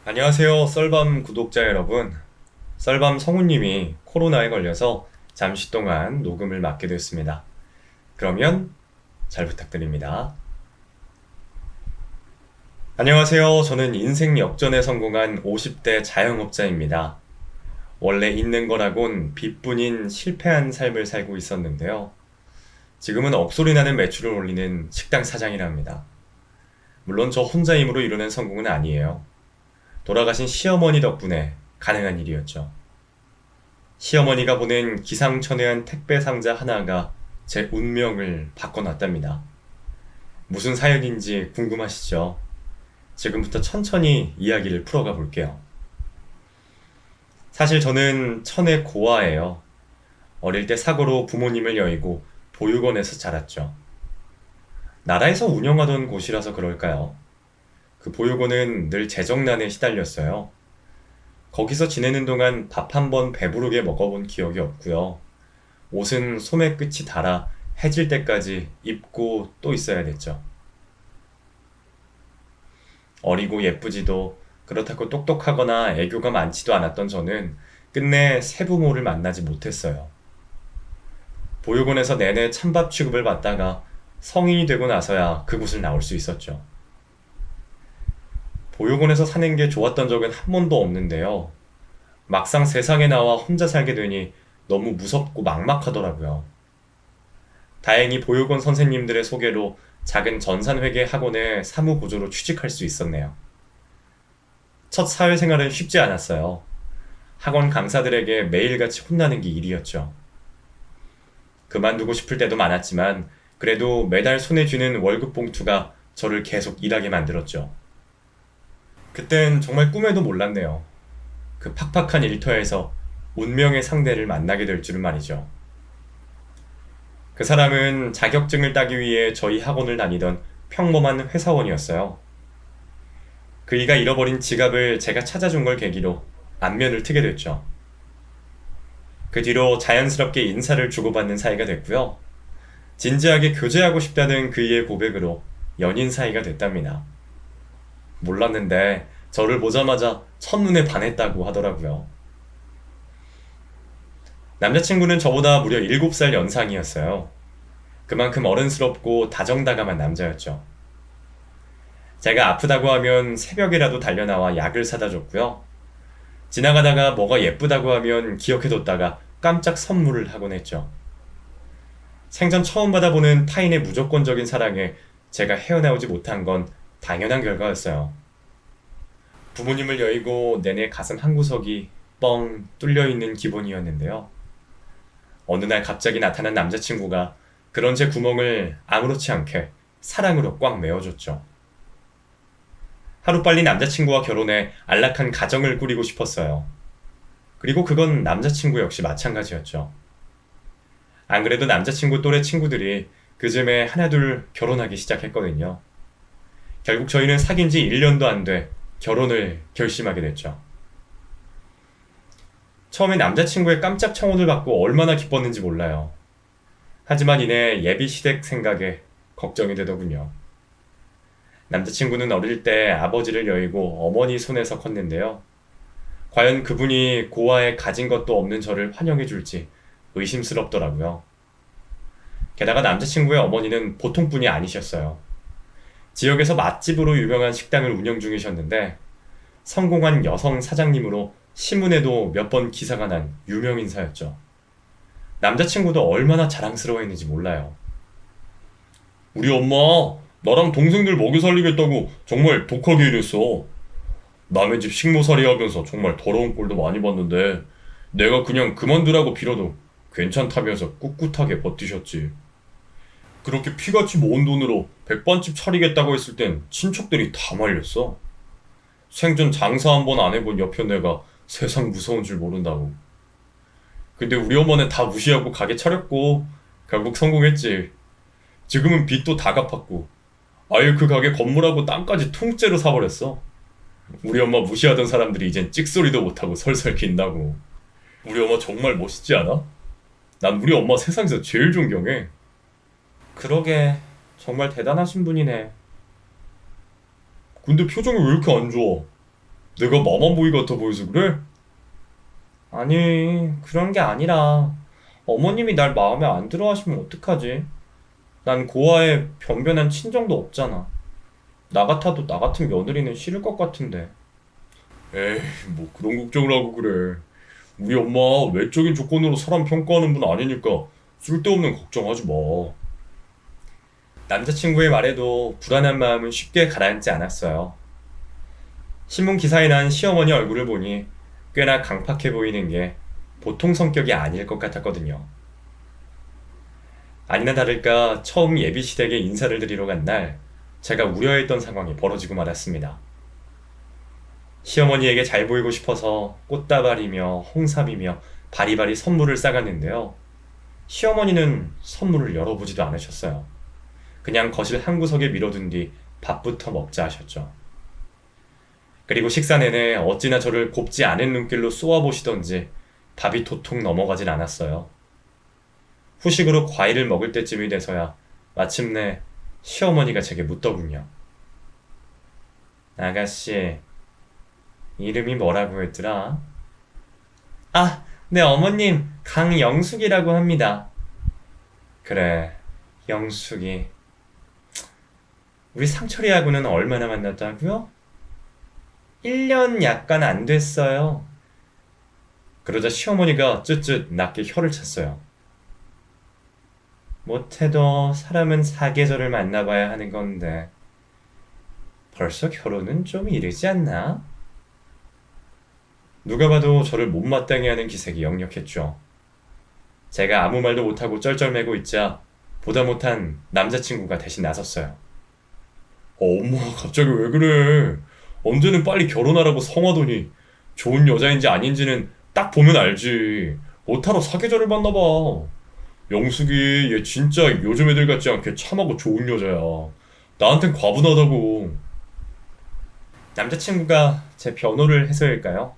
안녕하세요, 썰밤 구독자 여러분. 썰밤 성우님이 코로나에 걸려서 잠시 동안 녹음을 맡게 됐습니다. 그러면 잘 부탁드립니다. 안녕하세요. 저는 인생 역전에 성공한 50대 자영업자입니다. 원래 있는 거라곤 빚뿐인 실패한 삶을 살고 있었는데요. 지금은 억소리 나는 매출을 올리는 식당 사장이랍니다. 물론 저 혼자 힘으로 이루는 성공은 아니에요. 돌아가신 시어머니 덕분에 가능한 일이었죠. 시어머니가 보낸 기상천외한 택배 상자 하나가 제 운명을 바꿔놨답니다. 무슨 사연인지 궁금하시죠? 지금부터 천천히 이야기를 풀어가 볼게요. 사실 저는 천의 고아예요. 어릴 때 사고로 부모님을 여의고 보육원에서 자랐죠. 나라에서 운영하던 곳이라서 그럴까요? 그 보육원은 늘 재정난에 시달렸어요. 거기서 지내는 동안 밥 한 번 배부르게 먹어본 기억이 없고요. 옷은 소매 끝이 닳아 해질 때까지 입고 또 있어야 됐죠. 어리고 예쁘지도 그렇다고 똑똑하거나 애교가 많지도 않았던 저는 끝내 새부모를 만나지 못했어요. 보육원에서 내내 찬밥 취급을 받다가 성인이 되고 나서야 그곳을 나올 수 있었죠. 보육원에서 사는 게 좋았던 적은 한 번도 없는데요. 막상 세상에 나와 혼자 살게 되니 너무 무섭고 막막하더라고요. 다행히 보육원 선생님들의 소개로 작은 전산회계 학원에 사무보조로 취직할 수 있었네요. 첫 사회생활은 쉽지 않았어요. 학원 강사들에게 매일같이 혼나는 게 일이었죠. 그만두고 싶을 때도 많았지만 그래도 매달 손에 쥐는 월급 봉투가 저를 계속 일하게 만들었죠. 그땐 정말 꿈에도 몰랐네요. 그 팍팍한 일터에서 운명의 상대를 만나게 될 줄은 말이죠. 그 사람은 자격증을 따기 위해 저희 학원을 다니던 평범한 회사원이었어요. 그이가 잃어버린 지갑을 제가 찾아준 걸 계기로 안면을 트게 됐죠. 그 뒤로 자연스럽게 인사를 주고받는 사이가 됐고요. 진지하게 교제하고 싶다는 그이의 고백으로 연인 사이가 됐답니다. 몰랐는데 저를 보자마자 첫눈에 반했다고 하더라고요. 남자친구는 저보다 무려 7살 연상이었어요. 그만큼 어른스럽고 다정다감한 남자였죠. 제가 아프다고 하면 새벽이라도 달려나와 약을 사다 줬고요. 지나가다가 뭐가 예쁘다고 하면 기억해뒀다가 깜짝 선물을 하곤 했죠. 생전 처음 받아보는 타인의 무조건적인 사랑에 제가 헤어나오지 못한 건 당연한 결과였어요. 부모님을 여의고 내내 가슴 한구석이 뻥 뚫려 있는 기분이었는데요. 어느 날 갑자기 나타난 남자친구가 그런 제 구멍을 아무렇지 않게 사랑으로 꽉 메워줬죠. 하루빨리 남자친구와 결혼해 안락한 가정을 꾸리고 싶었어요. 그리고 그건 남자친구 역시 마찬가지였죠. 안 그래도 남자친구 또래 친구들이 그쯤에 하나둘 결혼하기 시작했거든요. 결국 저희는 사귄 지 1년도 안 돼 결혼을 결심하게 됐죠. 처음에 남자친구의 깜짝 청혼을 받고 얼마나 기뻤는지 몰라요. 하지만 이내 예비 시댁 생각에 걱정이 되더군요. 남자친구는 어릴 때 아버지를 여의고 어머니 손에서 컸는데요. 과연 그분이 고아에 가진 것도 없는 저를 환영해 줄지 의심스럽더라고요. 게다가 남자친구의 어머니는 보통 분이 아니셨어요. 지역에서 맛집으로 유명한 식당을 운영 중이셨는데 성공한 여성 사장님으로 신문에도 몇 번 기사가 난 유명 인사였죠. 남자친구도 얼마나 자랑스러워했는지 몰라요. 우리 엄마 나랑 동생들 먹여 살리겠다고 정말 독하게 일했어. 남의 집 식모살이 하면서 정말 더러운 꼴도 많이 봤는데 내가 그냥 그만두라고 빌어도 괜찮다면서 꿋꿋하게 버티셨지. 그렇게 피같이 모은 돈으로 백반집 차리겠다고 했을 땐 친척들이 다 말렸어. 생전 장사 한 번 안 해본 옆에 내가 세상 무서운 줄 모른다고. 근데 우리 엄마는 다 무시하고 가게 차렸고 결국 성공했지. 지금은 빚도 다 갚았고 아예 그 가게 건물하고 땅까지 통째로 사버렸어. 우리 엄마 무시하던 사람들이 이젠 찍소리도 못하고 설설 긴다고. 우리 엄마 정말 멋있지 않아? 난 우리 엄마 세상에서 제일 존경해. 그러게 정말 대단하신 분이네. 근데 표정이 왜 이렇게 안 좋아? 내가 마만보이 같아 보여서 그래? 아니, 그런 게 아니라 어머님이 날 마음에 안 들어 하시면 어떡하지? 난 고아에 변변한 친정도 없잖아. 나 같아도 나 같은 며느리는 싫을 것 같은데. 에이, 뭐 그런 걱정을 하고 그래. 우리 엄마 외적인 조건으로 사람 평가하는 분 아니니까 쓸데없는 걱정하지 마. 남자친구의 말에도 불안한 마음은 쉽게 가라앉지 않았어요. 신문 기사에 난 시어머니 얼굴을 보니 꽤나 강팍해 보이는 게 보통 성격이 아닐 것 같았거든요. 아니나 다를까 처음 예비시댁에 인사를 드리러 간 날 제가 우려했던 상황이 벌어지고 말았습니다. 시어머니에게 잘 보이고 싶어서 꽃다발이며 홍삼이며 바리바리 선물을 싸갔는데요. 시어머니는 선물을 열어보지도 않으셨어요. 그냥 거실 한 구석에 밀어둔 뒤 밥부터 먹자 하셨죠. 그리고 식사 내내 어찌나 저를 곱지 않은 눈길로 쏘아보시던지 밥이 도통 넘어가질 않았어요. 후식으로 과일을 먹을 때쯤이 돼서야 마침내 시어머니가 제게 묻더군요. 아가씨, 이름이 뭐라고 했더라? 아, 네 어머님, 강영숙이라고 합니다. 그래, 영숙이. 우리 상철이하고는 얼마나 만났다고요? 1년 약간 안 됐어요. 그러자 시어머니가 쯧쯧 낮게 혀를 찼어요. 못해도 사람은 사계절을 만나봐야 하는 건데 벌써 결혼은 좀 이르지 않나? 누가 봐도 저를 못마땅해 하는 기색이 역력했죠. 제가 아무 말도 못하고 쩔쩔매고 있자 보다 못한 남자친구가 대신 나섰어요. 엄마 갑자기 왜 그래? 언제는 빨리 결혼하라고 성하더니 좋은 여자인지 아닌지는 딱 보면 알지. 못하러 사계절을 만나봐. 영숙이 얘 진짜 요즘 애들 같지 않게 참하고 좋은 여자야. 나한텐 과분하다고. 남자친구가 제 변호를 해서일까요?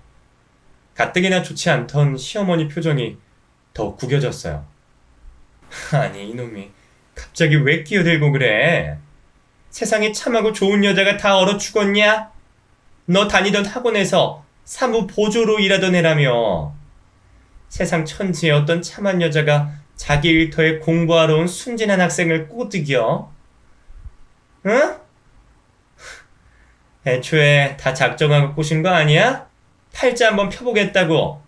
가뜩이나 좋지 않던 시어머니 표정이 더 구겨졌어요. 아니 이놈이 갑자기 왜 끼어들고 그래? 세상에 참하고 좋은 여자가 다 얼어 죽었냐? 너 다니던 학원에서 사무 보조로 일하던 애라며. 세상 천지에 어떤 참한 여자가 자기 일터에 공부하러 온 순진한 학생을 꼬드겨? 응? 애초에 다 작정하고 꼬신 거 아니야? 팔자 한번 펴보겠다고.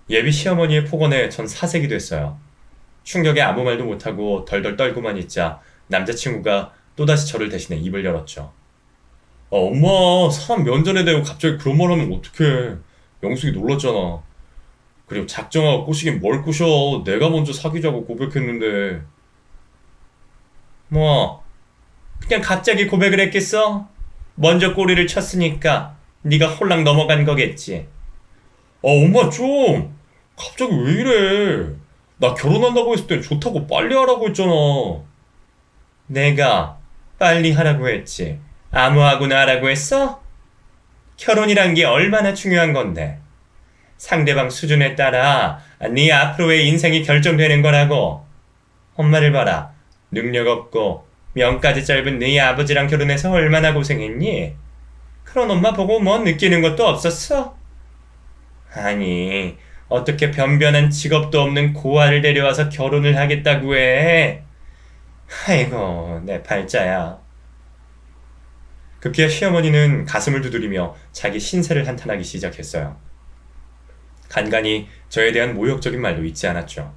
예비 시어머니의 폭언에 전 사색이 됐어요. 충격에 아무 말도 못하고 덜덜 떨고만 있자 남자친구가 또다시 저를 대신해 입을 열었죠. 아, 엄마, 사람 면전에 대고 갑자기 그런 말 하면 어떡해. 영숙이 놀랐잖아. 그리고 작정하고 꼬시긴 뭘 꼬셔. 내가 먼저 사귀자고 고백했는데. 뭐, 그냥 갑자기 고백을 했겠어? 먼저 꼬리를 쳤으니까 네가 홀랑 넘어간 거겠지. 아, 엄마 좀. 갑자기 왜 이래. 나 결혼한다고 했을 땐 좋다고 빨리 하라고 했잖아. 내가 빨리 하라고 했지. 아무하고나 하라고 했어? 결혼이란 게 얼마나 중요한 건데. 상대방 수준에 따라 네 앞으로의 인생이 결정되는 거라고. 엄마를 봐라. 능력 없고 명까지 짧은 네 아버지랑 결혼해서 얼마나 고생했니? 그런 엄마 보고 뭐 느끼는 것도 없었어? 아니, 어떻게 변변한 직업도 없는 고아를 데려와서 결혼을 하겠다고 해? 아이고, 내 팔자야. 급기야 시어머니는 가슴을 두드리며 자기 신세를 한탄하기 시작했어요. 간간히 저에 대한 모욕적인 말도 잊지 않았죠.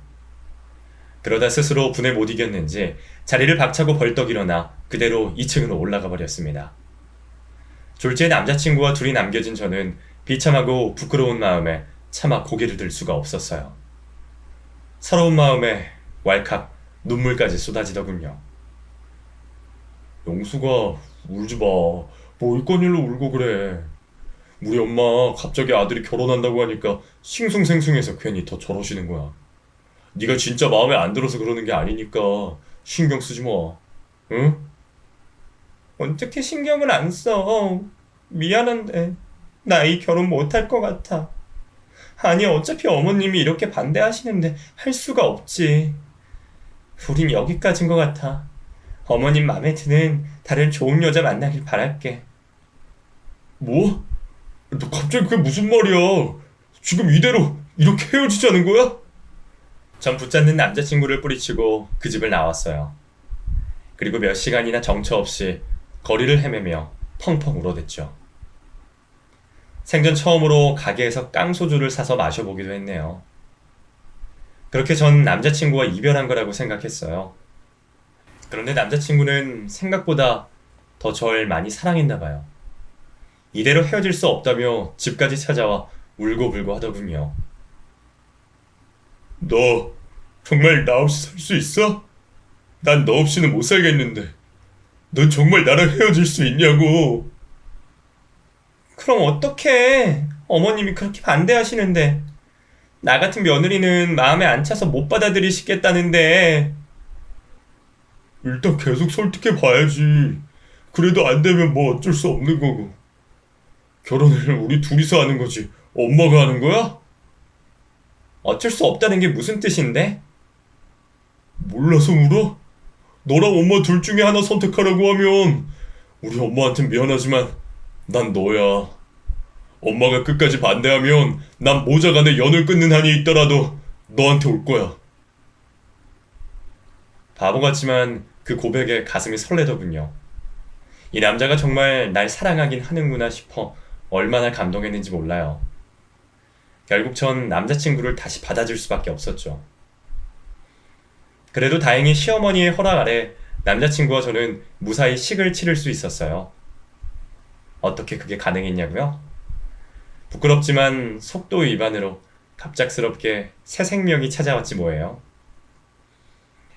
그러다 스스로 분에 못 이겼는지 자리를 박차고 벌떡 일어나 그대로 2층으로 올라가 버렸습니다. 졸지에 남자친구와 둘이 남겨진 저는 비참하고 부끄러운 마음에 차마 고개를 들 수가 없었어요. 서러운 마음에 왈칵 눈물까지 쏟아지더군요. 영수가 울지 마. 뭐 이건 일로 울고 그래. 우리 엄마 갑자기 아들이 결혼한다고 하니까 싱숭생숭해서 괜히 더 저러시는 거야. 네가 진짜 마음에 안 들어서 그러는 게 아니니까 신경 쓰지 마. 응? 어떻게 신경을 안 써? 미안한데 나 이 결혼 못할 것 같아. 아니 어차피 어머님이 이렇게 반대하시는데 할 수가 없지. 우린 여기까지인 것 같아. 어머님 맘에 드는 다른 좋은 여자 만나길 바랄게. 뭐? 너 갑자기 그게 무슨 말이야? 지금 이대로 이렇게 헤어지자는 거야? 전 붙잡는 남자친구를 뿌리치고 그 집을 나왔어요. 그리고 몇 시간이나 정처 없이 거리를 헤매며 펑펑 울어댔죠. 생전 처음으로 가게에서 깡소주를 사서 마셔보기도 했네요. 그렇게 전 남자친구와 이별한 거라고 생각했어요. 그런데 남자친구는 생각보다 더 절 많이 사랑했나 봐요. 이대로 헤어질 수 없다며 집까지 찾아와 울고불고 하더군요. 너 정말 나 없이 살 수 있어? 난 너 없이는 못 살겠는데. 넌 정말 나랑 헤어질 수 있냐고. 그럼 어떡해. 어머님이 그렇게 반대하시는데. 나 같은 며느리는 마음에 안 차서 못 받아들이시겠다는데. 일단 계속 설득해 봐야지. 그래도 안 되면 뭐 어쩔 수 없는 거고. 결혼을 우리 둘이서 하는 거지. 엄마가 하는 거야? 어쩔 수 없다는 게 무슨 뜻인데? 몰라서 물어? 너랑 엄마 둘 중에 하나 선택하라고 하면 우리 엄마한텐 미안하지만 난 너야. 엄마가 끝까지 반대하면 난 모자간에 연을 끊는 한이 있더라도 너한테 올 거야. 바보 같지만 그 고백에 가슴이 설레더군요. 이 남자가 정말 날 사랑하긴 하는구나 싶어 얼마나 감동했는지 몰라요. 결국 전 남자친구를 다시 받아줄 수밖에 없었죠. 그래도 다행히 시어머니의 허락 아래 남자친구와 저는 무사히 식을 치를 수 있었어요. 어떻게 그게 가능했냐고요? 부끄럽지만 속도 위반으로 갑작스럽게 새 생명이 찾아왔지 뭐예요.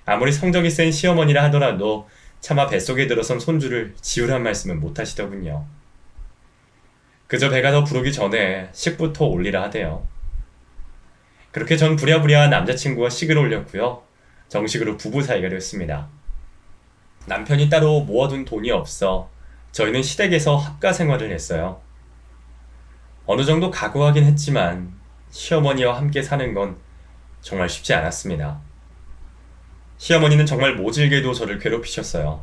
아무리 성적이 센 시어머니라 하더라도 차마 뱃속에 들어선 손주를 지우란 말씀은 못하시더군요. 그저 배가 더 부르기 전에 식부터 올리라 하대요. 그렇게 전 부랴부랴 남자친구와 식을 올렸고요. 정식으로 부부 사이가 됐습니다. 남편이 따로 모아둔 돈이 없어 저희는 시댁에서 합가 생활을 했어요. 어느 정도 각오하긴 했지만 시어머니와 함께 사는 건 정말 쉽지 않았습니다. 시어머니는 정말 모질게도 저를 괴롭히셨어요.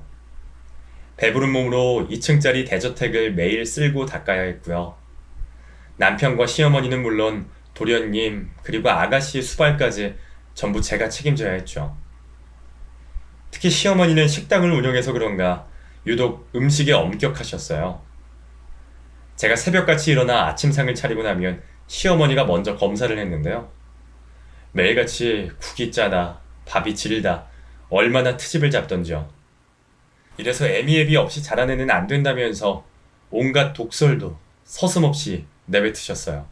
배부른 몸으로 2층짜리 대저택을 매일 쓸고 닦아야 했고요. 남편과 시어머니는 물론 도련님 그리고 아가씨의 수발까지 전부 제가 책임져야 했죠. 특히 시어머니는 식당을 운영해서 그런가 유독 음식에 엄격하셨어요. 제가 새벽같이 일어나 아침상을 차리고 나면 시어머니가 먼저 검사를 했는데요. 매일같이 국이 짜다, 밥이 질다, 얼마나 트집을 잡던지요. 이래서 애미애비 없이 자라내는 안 된다면서 온갖 독설도 서슴없이 내뱉으셨어요.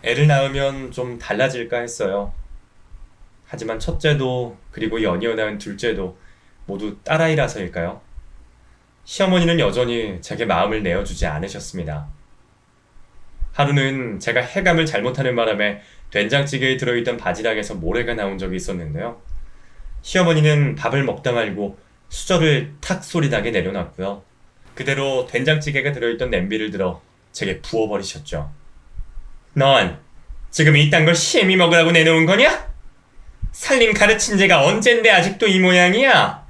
애를 낳으면 좀 달라질까 했어요. 하지만 첫째도 그리고 연이어 낳은 둘째도 모두 딸아이라서일까요? 시어머니는 여전히 제게 마음을 내어주지 않으셨습니다. 하루는 제가 해감을 잘못하는 바람에 된장찌개에 들어있던 바지락에서 모래가 나온 적이 있었는데요. 시어머니는 밥을 먹다 말고 수저를 탁 소리 나게 내려놨고요. 그대로 된장찌개가 들어있던 냄비를 들어 제게 부어버리셨죠. 넌 지금 이딴 걸 심히 먹으라고 내놓은 거냐? 살림 가르친 지가 언젠데 아직도 이 모양이야?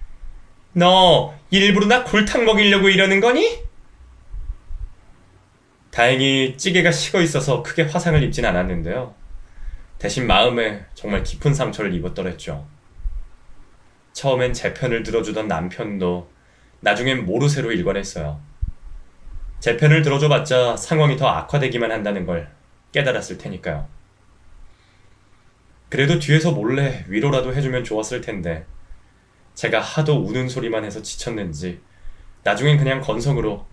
너 일부러 나 골탕 먹이려고 이러는 거니? 다행히 찌개가 식어 있어서 크게 화상을 입진 않았는데요. 대신 마음에 정말 깊은 상처를 입었더랬죠. 처음엔 제 편을 들어주던 남편도 나중엔 모르쇠로 일관했어요. 제 편을 들어줘봤자 상황이 더 악화되기만 한다는 걸 깨달았을 테니까요. 그래도 뒤에서 몰래 위로라도 해주면 좋았을 텐데 제가 하도 우는 소리만 해서 지쳤는지 나중엔 그냥 건성으로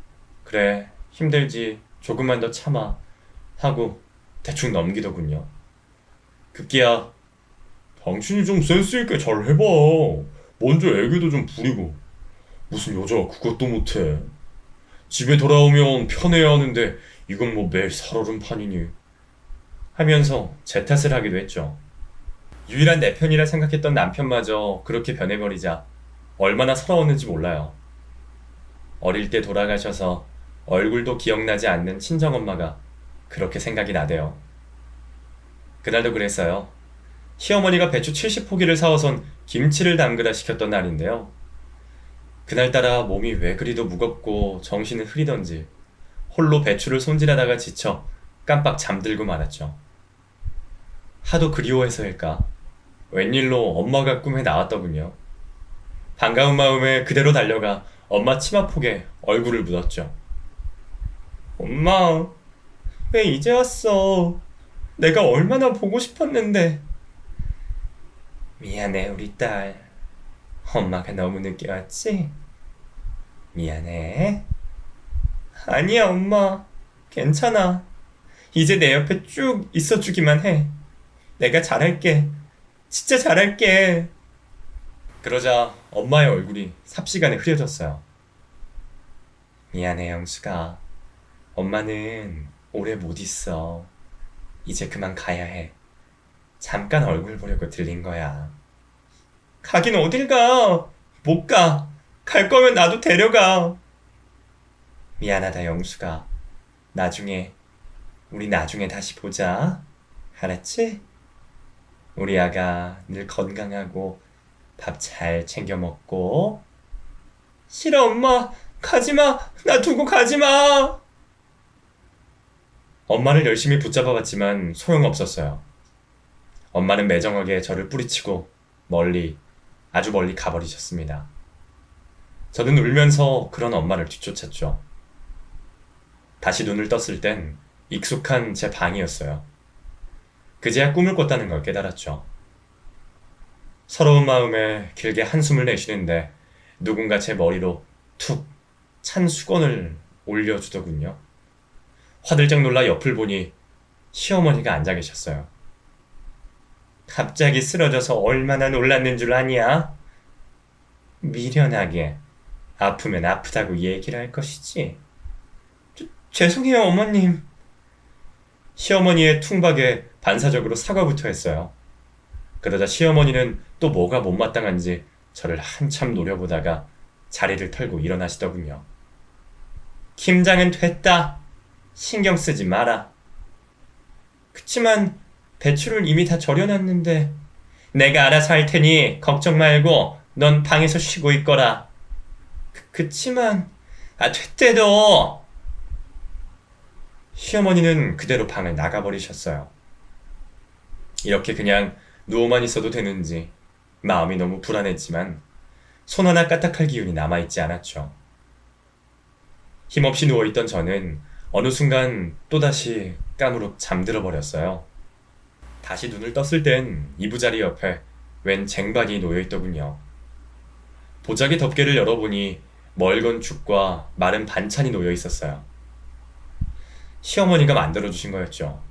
그래 힘들지 조금만 더 참아 하고 대충 넘기더군요. 급기야 당신이 좀 센스있게 잘 해봐. 먼저 애교도 좀 부리고 무슨 여자가 그것도 못해. 집에 돌아오면 편해야 하는데 이건 뭐 매일 살얼음판이니 하면서 제 탓을 하기도 했죠. 유일한 내 편이라 생각했던 남편마저 그렇게 변해버리자 얼마나 서러웠는지 몰라요. 어릴 때 돌아가셔서 얼굴도 기억나지 않는 친정엄마가 그렇게 생각이 나대요. 그날도 그랬어요. 시어머니가 배추 70포기를 사와선 김치를 담그다 시켰던 날인데요. 그날따라 몸이 왜 그리도 무겁고 정신은 흐리던지 홀로 배추를 손질하다가 지쳐 깜빡 잠들고 말았죠. 하도 그리워해서일까? 웬일로 엄마가 꿈에 나왔더군요. 반가운 마음에 그대로 달려가 엄마 치마폭에 얼굴을 묻었죠. 엄마, 왜 이제 왔어? 내가 얼마나 보고 싶었는데. 미안해, 우리 딸. 엄마가 너무 늦게 왔지? 미안해. 아니야, 엄마. 괜찮아. 이제 내 옆에 쭉 있어주기만 해. 내가 잘할게. 진짜 잘할게. 그러자 엄마의 얼굴이 삽시간에 흐려졌어요. 미안해, 영수가. 엄마는 오래 못 있어. 이제 그만 가야 해. 잠깐 얼굴 보려고 들린 거야. 가긴 어딜 가? 못 가. 갈 거면 나도 데려가. 미안하다, 영수가. 우리 나중에 다시 보자. 알았지? 우리 아가 늘 건강하고 밥 잘 챙겨 먹고. 싫어, 엄마. 가지마. 나 두고 가지마. 엄마를 열심히 붙잡아 봤지만 소용없었어요. 엄마는 매정하게 저를 뿌리치고 아주 멀리 가버리셨습니다. 저는 울면서 그런 엄마를 뒤쫓았죠. 다시 눈을 떴을 땐 익숙한 제 방이었어요. 그제야 꿈을 꿨다는 걸 깨달았죠. 서러운 마음에 길게 한숨을 내쉬는데 누군가 제 머리로 툭 찬 수건을 올려주더군요. 화들짝 놀라 옆을 보니 시어머니가 앉아 계셨어요. 갑자기 쓰러져서 얼마나 놀랐는 줄 아냐? 미련하게 아프면 아프다고 얘기를 할 것이지. 죄송해요, 어머님. 시어머니의 퉁박에 반사적으로 사과부터 했어요. 그러자 시어머니는 또 뭐가 못마땅한지 저를 한참 노려보다가 자리를 털고 일어나시더군요. 김장은 됐다. 신경 쓰지 마라. 그치만 배추를 이미 다 절여놨는데. 내가 알아서 할 테니 걱정 말고 넌 방에서 쉬고 있거라. 그치만 됐대도. 시어머니는 그대로 방을 나가버리셨어요. 이렇게 그냥 누워만 있어도 되는지 마음이 너무 불안했지만 손 하나 까딱할 기운이 남아있지 않았죠. 힘없이 누워있던 저는 어느 순간 또다시 까무룩 잠들어 버렸어요. 다시 눈을 떴을 땐 이부자리 옆에 웬 쟁반이 놓여있더군요. 보자기 덮개를 열어보니 멀건 죽과 마른 반찬이 놓여있었어요. 시어머니가 만들어주신 거였죠.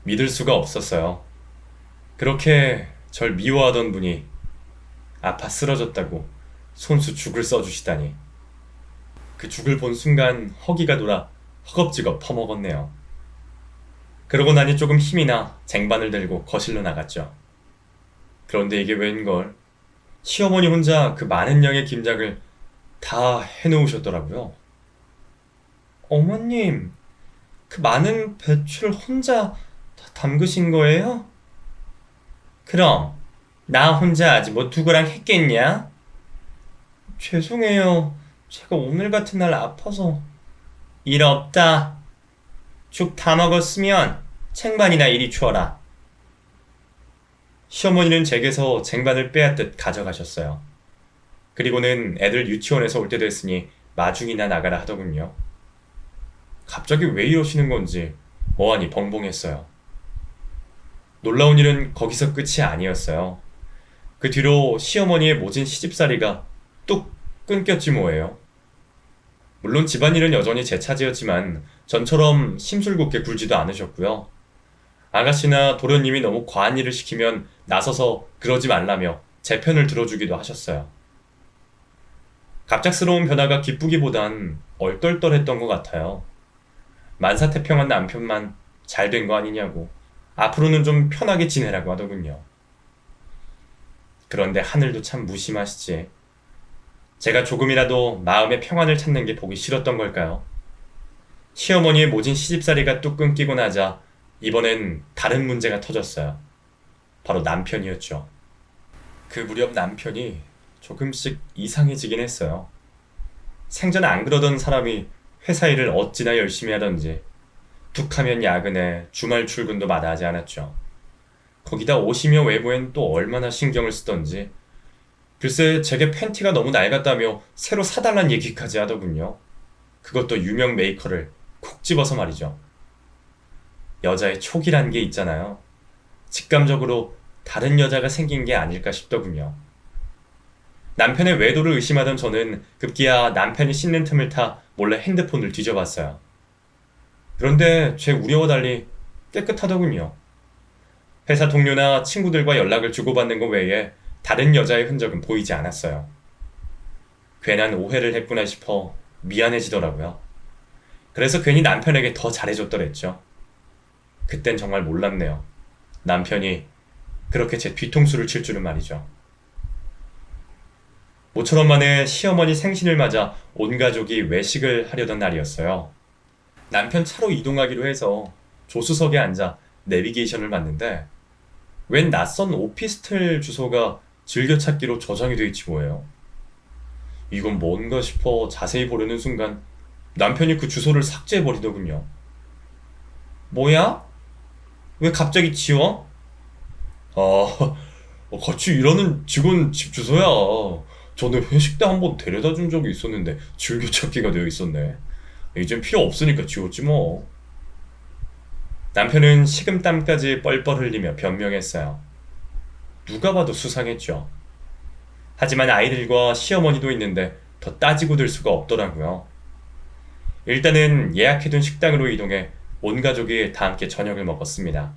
믿을 수가 없었어요. 그렇게 절 미워하던 분이 아파 쓰러졌다고 손수 죽을 써주시다니. 그 죽을 본 순간 허기가 돌아 허겁지겁 퍼먹었네요. 그러고 나니 조금 힘이 나 쟁반을 들고 거실로 나갔죠. 그런데 이게 웬걸, 시어머니 혼자 그 많은 양의 김장을 다 해놓으셨더라고요. 어머님, 그 많은 배추를 혼자 다 담그신 거예요? 그럼 나 혼자 아직 뭐 누구랑 했겠냐? 죄송해요. 제가 오늘 같은 날 아파서. 일 없다. 죽 다 먹었으면 쟁반이나 이리 주어라. 시어머니는 제게서 쟁반을 빼앗듯 가져가셨어요. 그리고는 애들 유치원에서 올 때 됐으니 마중이나 나가라 하더군요. 갑자기 왜 이러시는 건지 어안이 벙벙했어요. 놀라운 일은 거기서 끝이 아니었어요. 그 뒤로 시어머니의 모진 시집살이가 뚝 끊겼지 뭐예요. 물론 집안일은 여전히 제 차지였지만 전처럼 심술궂게 굴지도 않으셨고요. 아가씨나 도련님이 너무 과한 일을 시키면 나서서 그러지 말라며 제 편을 들어주기도 하셨어요. 갑작스러운 변화가 기쁘기보단 얼떨떨했던 것 같아요. 만사태평한 남편만 잘 된 거 아니냐고, 앞으로는 좀 편하게 지내라고 하더군요. 그런데 하늘도 참 무심하시지. 제가 조금이라도 마음의 평안을 찾는 게 보기 싫었던 걸까요? 시어머니의 모진 시집살이가 뚝 끊기고 나자 이번엔 다른 문제가 터졌어요. 바로 남편이었죠. 그 무렵 남편이 조금씩 이상해지긴 했어요. 생전에 안 그러던 사람이 회사 일을 어찌나 열심히 하던지 툭하면 야근에 주말 출근도 마다하지 않았죠. 거기다 옷이며 외모엔 또 얼마나 신경을 쓰던지 글쎄 제게 팬티가 너무 낡았다며 새로 사달란 얘기까지 하더군요. 그것도 유명 메이커를 콕 집어서 말이죠. 여자의 촉이란 게 있잖아요. 직감적으로 다른 여자가 생긴 게 아닐까 싶더군요. 남편의 외도를 의심하던 저는 급기야 남편이 씻는 틈을 타 몰래 핸드폰을 뒤져봤어요. 그런데 제 우려와 달리 깨끗하더군요. 회사 동료나 친구들과 연락을 주고받는 것 외에 다른 여자의 흔적은 보이지 않았어요. 괜한 오해를 했구나 싶어 미안해지더라고요. 그래서 괜히 남편에게 더 잘해줬더랬죠. 그땐 정말 몰랐네요. 남편이 그렇게 제 뒤통수를 칠 줄은 말이죠. 모처럼 만에 시어머니 생신을 맞아 온 가족이 외식을 하려던 날이었어요. 남편 차로 이동하기로 해서 조수석에 앉아 내비게이션을 봤는데 웬 낯선 오피스텔 주소가 즐겨찾기로 저장이 돼 있지 뭐예요. 이건 뭔가 싶어 자세히 보려는 순간 남편이 그 주소를 삭제해버리더군요. 뭐야? 왜 갑자기 지워? 아, 같이 일하는 직원 집 주소야. 전에 회식 때 한번 데려다 준 적이 있었는데 즐겨찾기가 되어 있었네. 이젠 필요 없으니까 지웠지 뭐. 남편은 식은땀까지 뻘뻘 흘리며 변명했어요. 누가 봐도 수상했죠. 하지만 아이들과 시어머니도 있는데 더 따지고 들 수가 없더라고요. 일단은 예약해둔 식당으로 이동해 온 가족이 다 함께 저녁을 먹었습니다.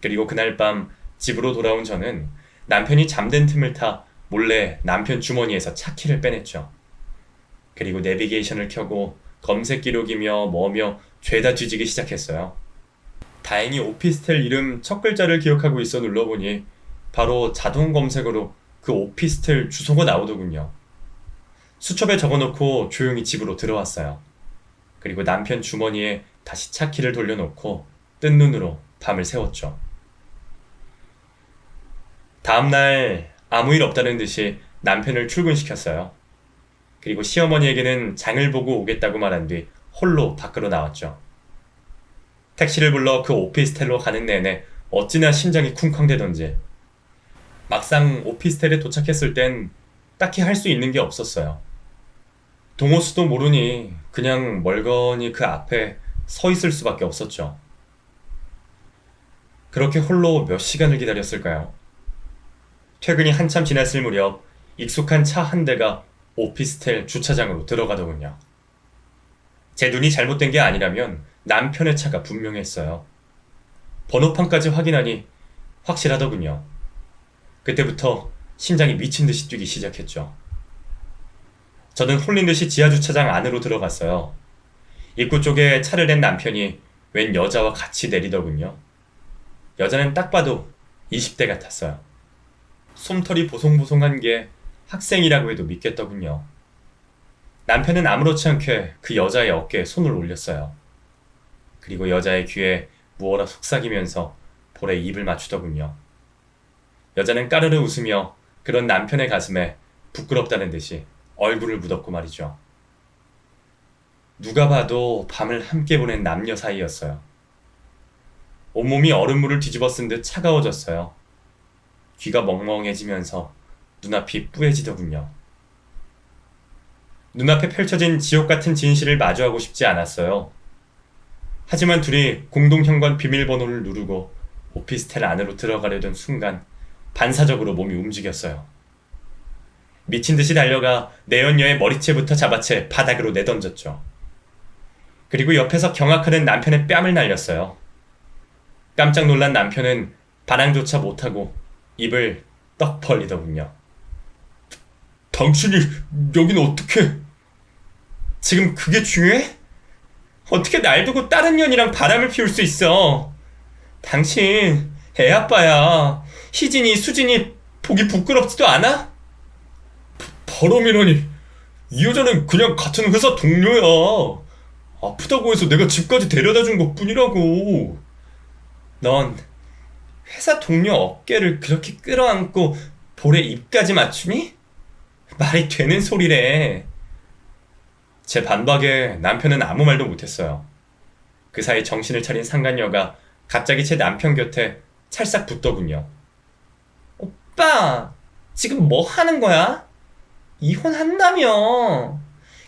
그리고 그날 밤 집으로 돌아온 저는 남편이 잠든 틈을 타 몰래 남편 주머니에서 차키를 빼냈죠. 그리고 내비게이션을 켜고 검색 기록이며 뭐며 죄다 뒤지기 시작했어요. 다행히 오피스텔 이름 첫 글자를 기억하고 있어 눌러보니 바로 자동 검색어로 그 오피스텔 주소가 나오더군요. 수첩에 적어놓고 조용히 집으로 들어왔어요. 그리고 남편 주머니에 다시 차키를 돌려놓고 뜬 눈으로 밤을 새웠죠. 다음날 아무 일 없다는 듯이 남편을 출근시켰어요. 그리고 시어머니에게는 장을 보고 오겠다고 말한 뒤 홀로 밖으로 나왔죠. 택시를 불러 그 오피스텔로 가는 내내 어찌나 심장이 쿵쾅대던지 막상 오피스텔에 도착했을 땐 딱히 할 수 있는 게 없었어요. 동호수도 모르니 그냥 멀거니 그 앞에 서 있을 수밖에 없었죠. 그렇게 홀로 몇 시간을 기다렸을까요? 퇴근이 한참 지났을 무렵 익숙한 차 한 대가 오피스텔 주차장으로 들어가더군요. 제 눈이 잘못된 게 아니라면 남편의 차가 분명했어요. 번호판까지 확인하니 확실하더군요. 그때부터 심장이 미친 듯이 뛰기 시작했죠. 저는 홀린 듯이 지하주차장 안으로 들어갔어요. 입구 쪽에 차를 댄 남편이 웬 여자와 같이 내리더군요. 여자는 딱 봐도 20대 같았어요. 솜털이 보송보송한 게 학생이라고 해도 믿겠더군요. 남편은 아무렇지 않게 그 여자의 어깨에 손을 올렸어요. 그리고 여자의 귀에 무어라 속삭이면서 볼에 입을 맞추더군요. 여자는 까르르 웃으며 그런 남편의 가슴에 부끄럽다는 듯이 얼굴을 묻었고 말이죠. 누가 봐도 밤을 함께 보낸 남녀 사이였어요. 온몸이 얼음물을 뒤집어 쓴 듯 차가워졌어요. 귀가 멍멍해지면서 눈앞이 뿌얘지더군요. 눈앞에 펼쳐진 지옥 같은 진실을 마주하고 싶지 않았어요. 하지만 둘이 공동현관 비밀번호를 누르고 오피스텔 안으로 들어가려던 순간 반사적으로 몸이 움직였어요. 미친 듯이 달려가 내연녀의 머리채부터 잡아채 바닥으로 내던졌죠. 그리고 옆에서 경악하는 남편의 뺨을 날렸어요. 깜짝 놀란 남편은 반항조차 못하고 입을 떡 벌리더군요. 당신이 여기는 어떻게? 지금 그게 중요해? 어떻게 날 두고 다른 년이랑 바람을 피울 수 있어? 당신 애아빠야. 희진이, 수진이 보기 부끄럽지도 않아? 바람이라니. 이 여자는 그냥 같은 회사 동료야. 아프다고 해서 내가 집까지 데려다 준 것뿐이라고. 넌 회사 동료 어깨를 그렇게 끌어안고 볼에 입까지 맞추니? 말이 되는 소리래. 제 반박에 남편은 아무 말도 못했어요. 그 사이 정신을 차린 상간녀가 갑자기 제 남편 곁에 찰싹 붙더군요. 오빠, 지금 뭐 하는 거야? 이혼한다며.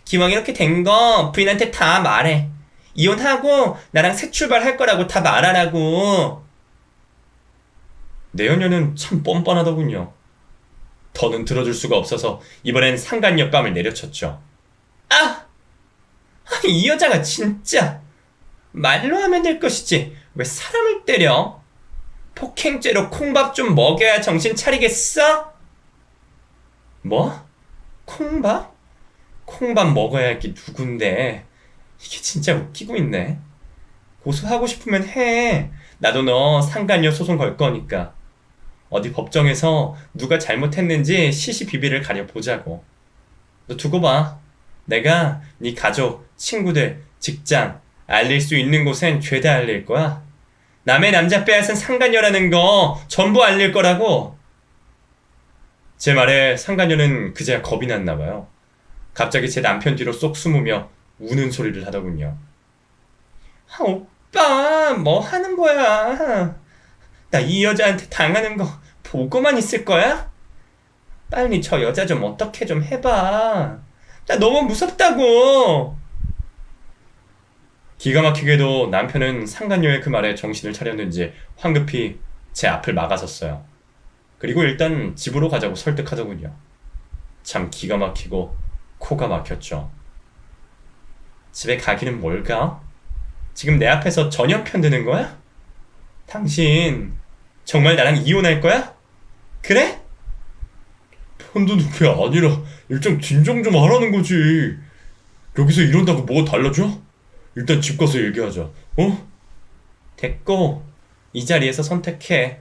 기왕 이렇게 된 거 부인한테 다 말해. 이혼하고 나랑 새 출발할 거라고 다 말하라고. 내연녀는 참 뻔뻔하더군요. 더는 들어줄 수가 없어서 이번엔 상간녀 감을 내려쳤죠. 아! 이 여자가 진짜 말로 하면 될 것이지 왜 사람을 때려? 폭행죄로 콩밥 좀 먹여야 정신 차리겠어? 뭐? 콩밥? 콩밥 먹어야 할 게 누군데? 이게 진짜 웃기고 있네. 고소하고 싶으면 해. 나도 너 상간녀 소송 걸 거니까. 어디 법정에서 누가 잘못했는지 시시비비를 가려보자고. 너 두고 봐. 내가 네 가족, 친구들, 직장 알릴 수 있는 곳엔 죄다 알릴 거야. 남의 남자 빼앗은 상간녀라는 거 전부 알릴 거라고. 제 말에 상간녀는 그제야 겁이 났나 봐요. 갑자기 제 남편 뒤로 쏙 숨으며 우는 소리를 하더군요. 오빠, 뭐 하는 거야? 나 이 여자한테 당하는 거 보고만 있을 거야? 빨리 저 여자 좀 어떻게 좀 해봐. 나 너무 무섭다고. 기가 막히게도 남편은 상간녀의 그 말에 정신을 차렸는지 황급히 제 앞을 막아섰어요. 그리고 일단 집으로 가자고 설득하더군요. 참 기가 막히고 코가 막혔죠. 집에 가기는 뭘 가? 지금 내 앞에서 전혀 편드는 거야? 당신 정말 나랑 이혼할 거야? 그래? 편드는 게 아니라 일단 진정 좀 하라는 거지. 여기서 이런다고 뭐가 달라져? 일단 집 가서 얘기하자. 어? 됐고 이 자리에서 선택해.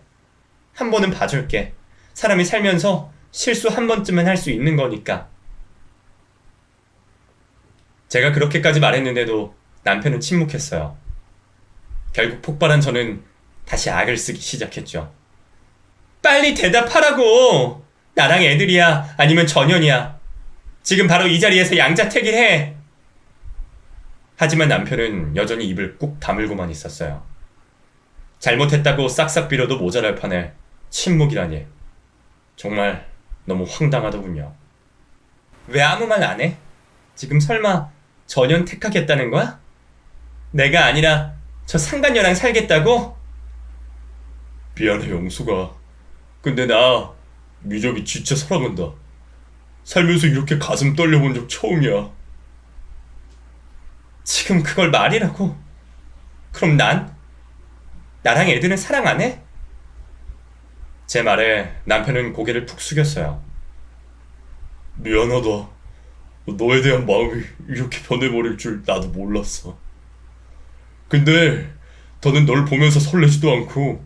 한 번은 봐줄게. 사람이 살면서 실수 한 번쯤은 할 수 있는 거니까. 제가 그렇게까지 말했는데도 남편은 침묵했어요. 결국 폭발한 저는 다시 악을 쓰기 시작했죠. 빨리 대답하라고! 나랑 애들이야? 아니면 전현이야? 지금 바로 이 자리에서 양자택일 해! 하지만 남편은 여전히 입을 꾹 다물고만 있었어요. 잘못했다고 싹싹 빌어도 모자랄 판에 침묵이라니. 정말 너무 황당하더군요. 왜 아무 말 안 해? 지금 설마 전현 택하겠다는 거야? 내가 아니라 저 상간녀랑 살겠다고? 미안해 영수가. 근데 나 미적이 진짜 사랑한다. 살면서 이렇게 가슴 떨려본 적 처음이야. 지금 그걸 말이라고? 그럼 난? 나랑 애들은 사랑 안 해? 제 말에 남편은 고개를 푹 숙였어요. 미안하다. 너에 대한 마음이 이렇게 변해버릴 줄 나도 몰랐어. 근데 더는 널 보면서 설레지도 않고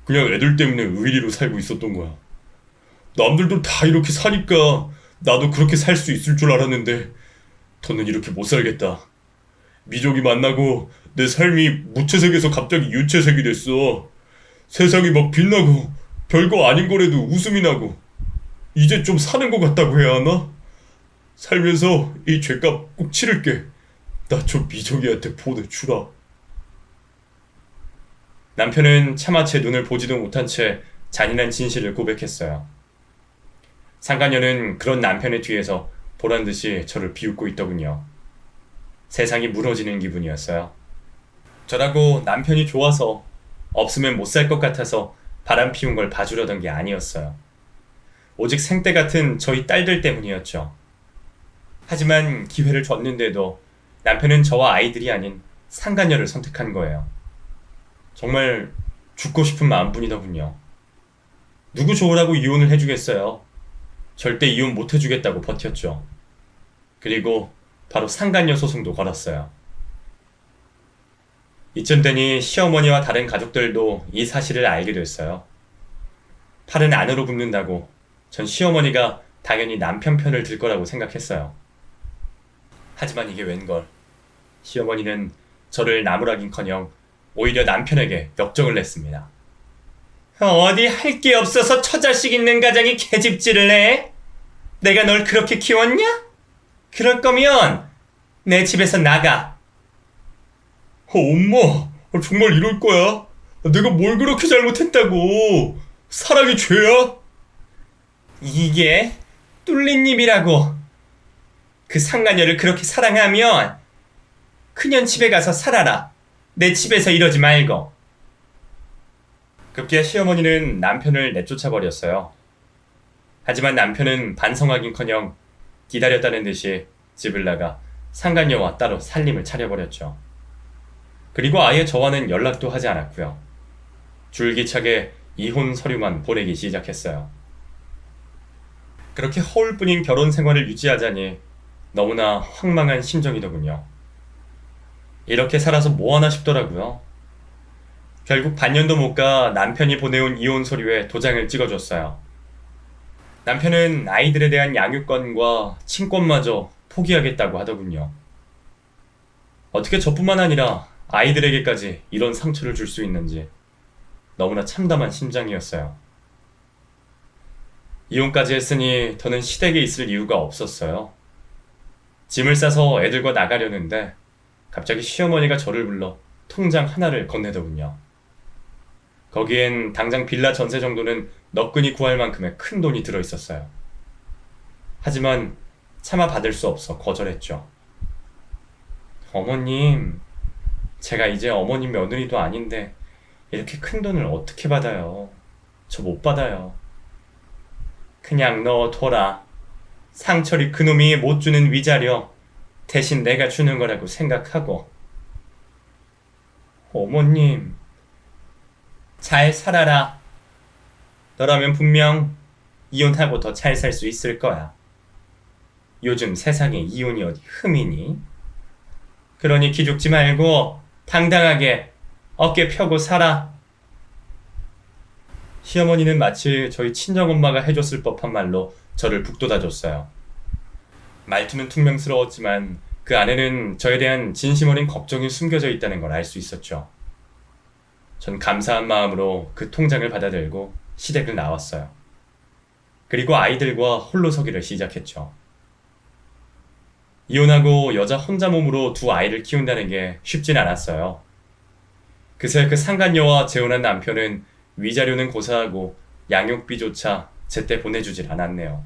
그냥 애들 때문에 의리로 살고 있었던 거야. 남들도 다 이렇게 사니까 나도 그렇게 살 수 있을 줄 알았는데 더는 이렇게 못 살겠다. 미적이 만나고 내 삶이 무채색에서 갑자기 유채색이 됐어. 세상이 막 빛나고 별거 아닌 거라도 웃음이 나고 이제 좀 사는 것 같다고 해야 하나? 살면서 이 죄값 꼭 치를게. 나 저 미적이한테 보내주라. 남편은 차마 제 눈을 보지도 못한 채 잔인한 진실을 고백했어요. 상간녀는 그런 남편의 뒤에서 보란듯이 저를 비웃고 있더군요. 세상이 무너지는 기분이었어요. 저라고 남편이 좋아서 없으면 못 살 것 같아서 바람 피운 걸 봐주려던 게 아니었어요. 오직 생떼 같은 저희 딸들 때문이었죠. 하지만 기회를 줬는데도 남편은 저와 아이들이 아닌 상간녀를 선택한 거예요. 정말 죽고 싶은 마음뿐이더군요. 누구 좋으라고 이혼을 해주겠어요. 절대 이혼 못 해주겠다고 버텼죠. 그리고 바로 상간녀 소송도 걸었어요. 이쯤 되니 시어머니와 다른 가족들도 이 사실을 알게 됐어요. 팔은 안으로 굽는다고 전 시어머니가 당연히 남편 편을 들 거라고 생각했어요. 하지만 이게 웬걸. 시어머니는 저를 나무라긴커녕 오히려 남편에게 역정을 냈습니다. 어디 할 게 없어서 처자식 있는 가장이 계집질을 해? 내가 널 그렇게 키웠냐? 그럴 거면 내 집에서 나가. 엄마, 정말 이럴 거야? 내가 뭘 그렇게 잘못했다고? 사랑이 죄야? 이게 뚫린 입이라고. 그 상간녀를 그렇게 사랑하면 그년 집에 가서 살아라. 내 집에서 이러지 말고. 급기야 시어머니는 남편을 내쫓아 버렸어요. 하지만 남편은 반성하긴커녕 기다렸다는 듯이 집을 나가 상간녀와 따로 살림을 차려버렸죠. 그리고 아예 저와는 연락도 하지 않았고요. 줄기차게 이혼 서류만 보내기 시작했어요. 그렇게 허울뿐인 결혼 생활을 유지하자니 너무나 황망한 심정이더군요. 이렇게 살아서 뭐하나 싶더라고요. 결국 반년도 못 가 남편이 보내온 이혼 서류에 도장을 찍어줬어요. 남편은 아이들에 대한 양육권과 친권마저 포기하겠다고 하더군요. 어떻게 저뿐만 아니라 아이들에게까지 이런 상처를 줄 수 있는지 너무나 참담한 심정이었어요. 이혼까지 했으니 더는 시댁에 있을 이유가 없었어요. 짐을 싸서 애들과 나가려는데 갑자기 시어머니가 저를 불러 통장 하나를 건네더군요. 거기엔 당장 빌라 전세 정도는 너끈히 구할 만큼의 큰 돈이 들어있었어요. 하지만 차마 받을 수 없어 거절했죠. 어머님, 제가 이제 어머님 며느리도 아닌데 이렇게 큰 돈을 어떻게 받아요? 저 못 받아요. 그냥 넣어둬라. 상철이 그놈이 못 주는 위자료 대신 내가 주는 거라고 생각하고. 어머님, 잘 살아라. 너라면 분명 이혼하고 더 잘 살 수 있을 거야. 요즘 세상에 이혼이 어디 흠이니? 그러니 기죽지 말고 당당하게 어깨 펴고 살아. 시어머니는 마치 저희 친정엄마가 해줬을 법한 말로 저를 북돋아줬어요. 말투는 퉁명스러웠지만 그 안에는 저에 대한 진심 어린 걱정이 숨겨져 있다는 걸 알 수 있었죠. 전 감사한 마음으로 그 통장을 받아들고 시댁을 나왔어요. 그리고 아이들과 홀로 서기를 시작했죠. 이혼하고 여자 혼자 몸으로 두 아이를 키운다는 게 쉽진 않았어요. 그새 그 상간녀와 재혼한 남편은 위자료는 고사하고 양육비조차 제때 보내주질 않았네요.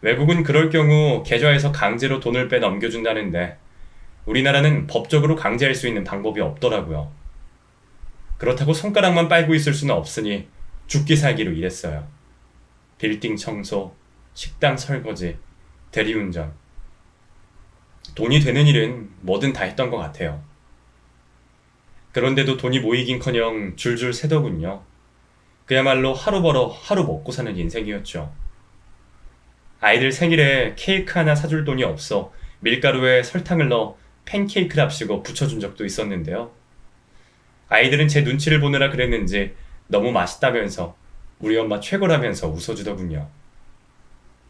외국은 그럴 경우 계좌에서 강제로 돈을 빼 넘겨준다는데 우리나라는 법적으로 강제할 수 있는 방법이 없더라고요. 그렇다고 손가락만 빨고 있을 수는 없으니 죽기 살기로 일했어요. 빌딩 청소, 식당 설거지, 대리운전. 돈이 되는 일은 뭐든 다 했던 것 같아요. 그런데도 돈이 모이긴커녕 줄줄 새더군요. 그야말로 하루 벌어 하루 먹고 사는 인생이었죠. 아이들 생일에 케이크 하나 사줄 돈이 없어 밀가루에 설탕을 넣어 팬케이크랍시고 붙여준 적도 있었는데요. 아이들은 제 눈치를 보느라 그랬는지 너무 맛있다면서 우리 엄마 최고라면서 웃어주더군요.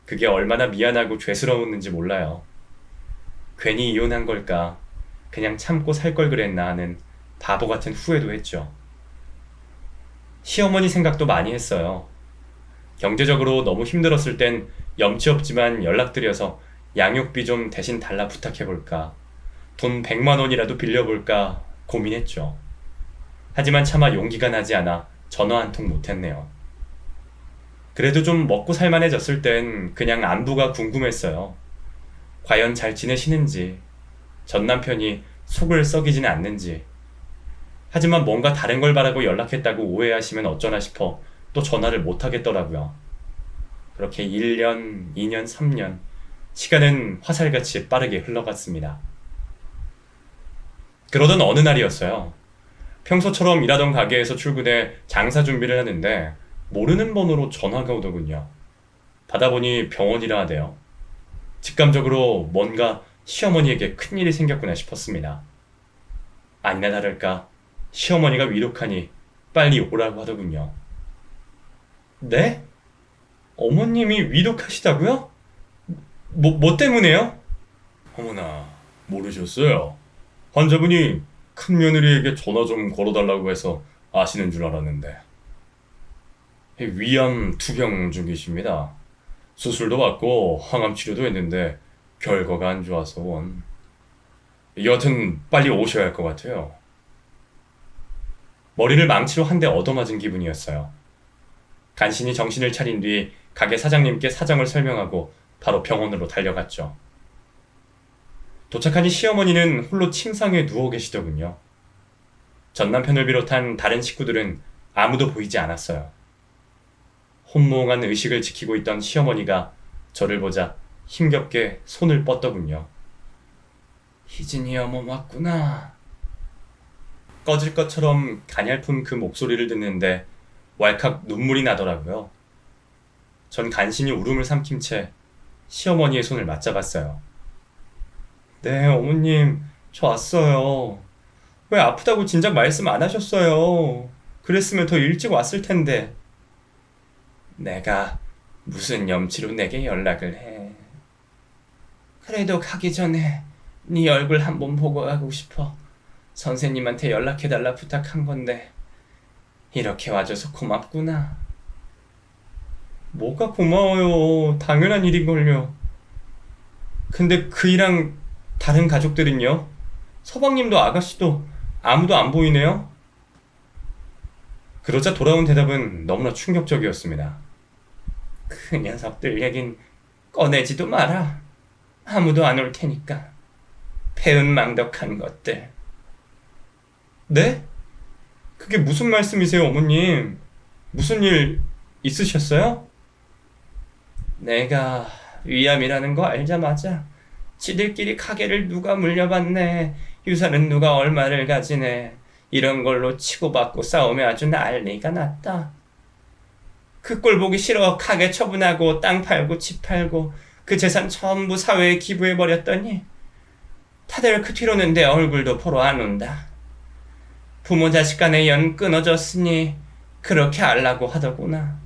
그게 얼마나 미안하고 죄스러웠는지 몰라요. 괜히 이혼한 걸까? 그냥 참고 살 걸 그랬나 하는 바보 같은 후회도 했죠. 시어머니 생각도 많이 했어요. 경제적으로 너무 힘들었을 땐 염치 없지만 연락드려서 양육비 좀 대신 달라 부탁해볼까? 돈 100만 원이라도 빌려볼까? 고민했죠. 하지만 차마 용기가 나지 않아 전화 한 통 못했네요. 그래도 좀 먹고 살만해졌을 땐 그냥 안부가 궁금했어요. 과연 잘 지내시는지, 전 남편이 속을 썩이지는 않는지. 하지만 뭔가 다른 걸 바라고 연락했다고 오해하시면 어쩌나 싶어 또 전화를 못하겠더라고요. 그렇게 1년, 2년, 3년 시간은 화살같이 빠르게 흘러갔습니다. 그러던 어느 날이었어요. 평소처럼 일하던 가게에서 출근해 장사 준비를 하는데 모르는 번호로 전화가 오더군요. 받아보니 병원이라 하대요. 직감적으로 뭔가 시어머니에게 큰일이 생겼구나 싶었습니다. 아니나 다를까 시어머니가 위독하니 빨리 오라고 하더군요. 네? 어머님이 위독하시다고요? 뭐 때문에요? 어머나, 모르셨어요? 환자분이 큰며느리에게 전화 좀 걸어달라고 해서 아시는 줄 알았는데. 위암 투병 중이십니다. 수술도 받고 항암 치료도 했는데 결과가 안 좋아서 원. 여하튼 빨리 오셔야 할 것 같아요. 머리를 망치로 한 대 얻어맞은 기분이었어요. 간신히 정신을 차린 뒤 가게 사장님께 사정을 설명하고 바로 병원으로 달려갔죠. 도착하니 시어머니는 홀로 침상에 누워 계시더군요. 전 남편을 비롯한 다른 식구들은 아무도 보이지 않았어요. 혼모한 의식을 지키고 있던 시어머니가 저를 보자 힘겹게 손을 뻗더군요. 희진이 어머 맞구나. 꺼질 것처럼 가냘픈 그 목소리를 듣는데 왈칵 눈물이 나더라고요. 전 간신히 울음을 삼킨 채 시어머니의 손을 맞잡았어요. 네, 어머님, 저 왔어요. 왜 아프다고 진작 말씀 안 하셨어요? 그랬으면 더 일찍 왔을 텐데. 내가 무슨 염치로 내게 연락을 해. 그래도 가기 전에 네 얼굴 한번 보고 가고 싶어. 선생님한테 연락해달라 부탁한 건데 이렇게 와줘서 고맙구나. 뭐가 고마워요. 당연한 일인걸요. 근데 그이랑 다른 가족들은요? 서방님도 아가씨도 아무도 안 보이네요? 그러자 돌아온 대답은 너무나 충격적이었습니다. 그 녀석들 얘긴 꺼내지도 마라. 아무도 안 올 테니까. 배은망덕한 것들. 네? 그게 무슨 말씀이세요, 어머님? 무슨 일 있으셨어요? 내가 위암이라는 거 알자마자 지들끼리 가게를 누가 물려받네, 유산은 누가 얼마를 가지네, 이런 걸로 치고받고 싸우며 아주 난리가 났다. 그 꼴 보기 싫어 가게 처분하고 땅 팔고 집 팔고 그 재산 전부 사회에 기부해버렸더니 다들 그 뒤로는 내 얼굴도 보러 안 온다. 부모 자식 간의 연 끊어졌으니 그렇게 알라고 하더구나.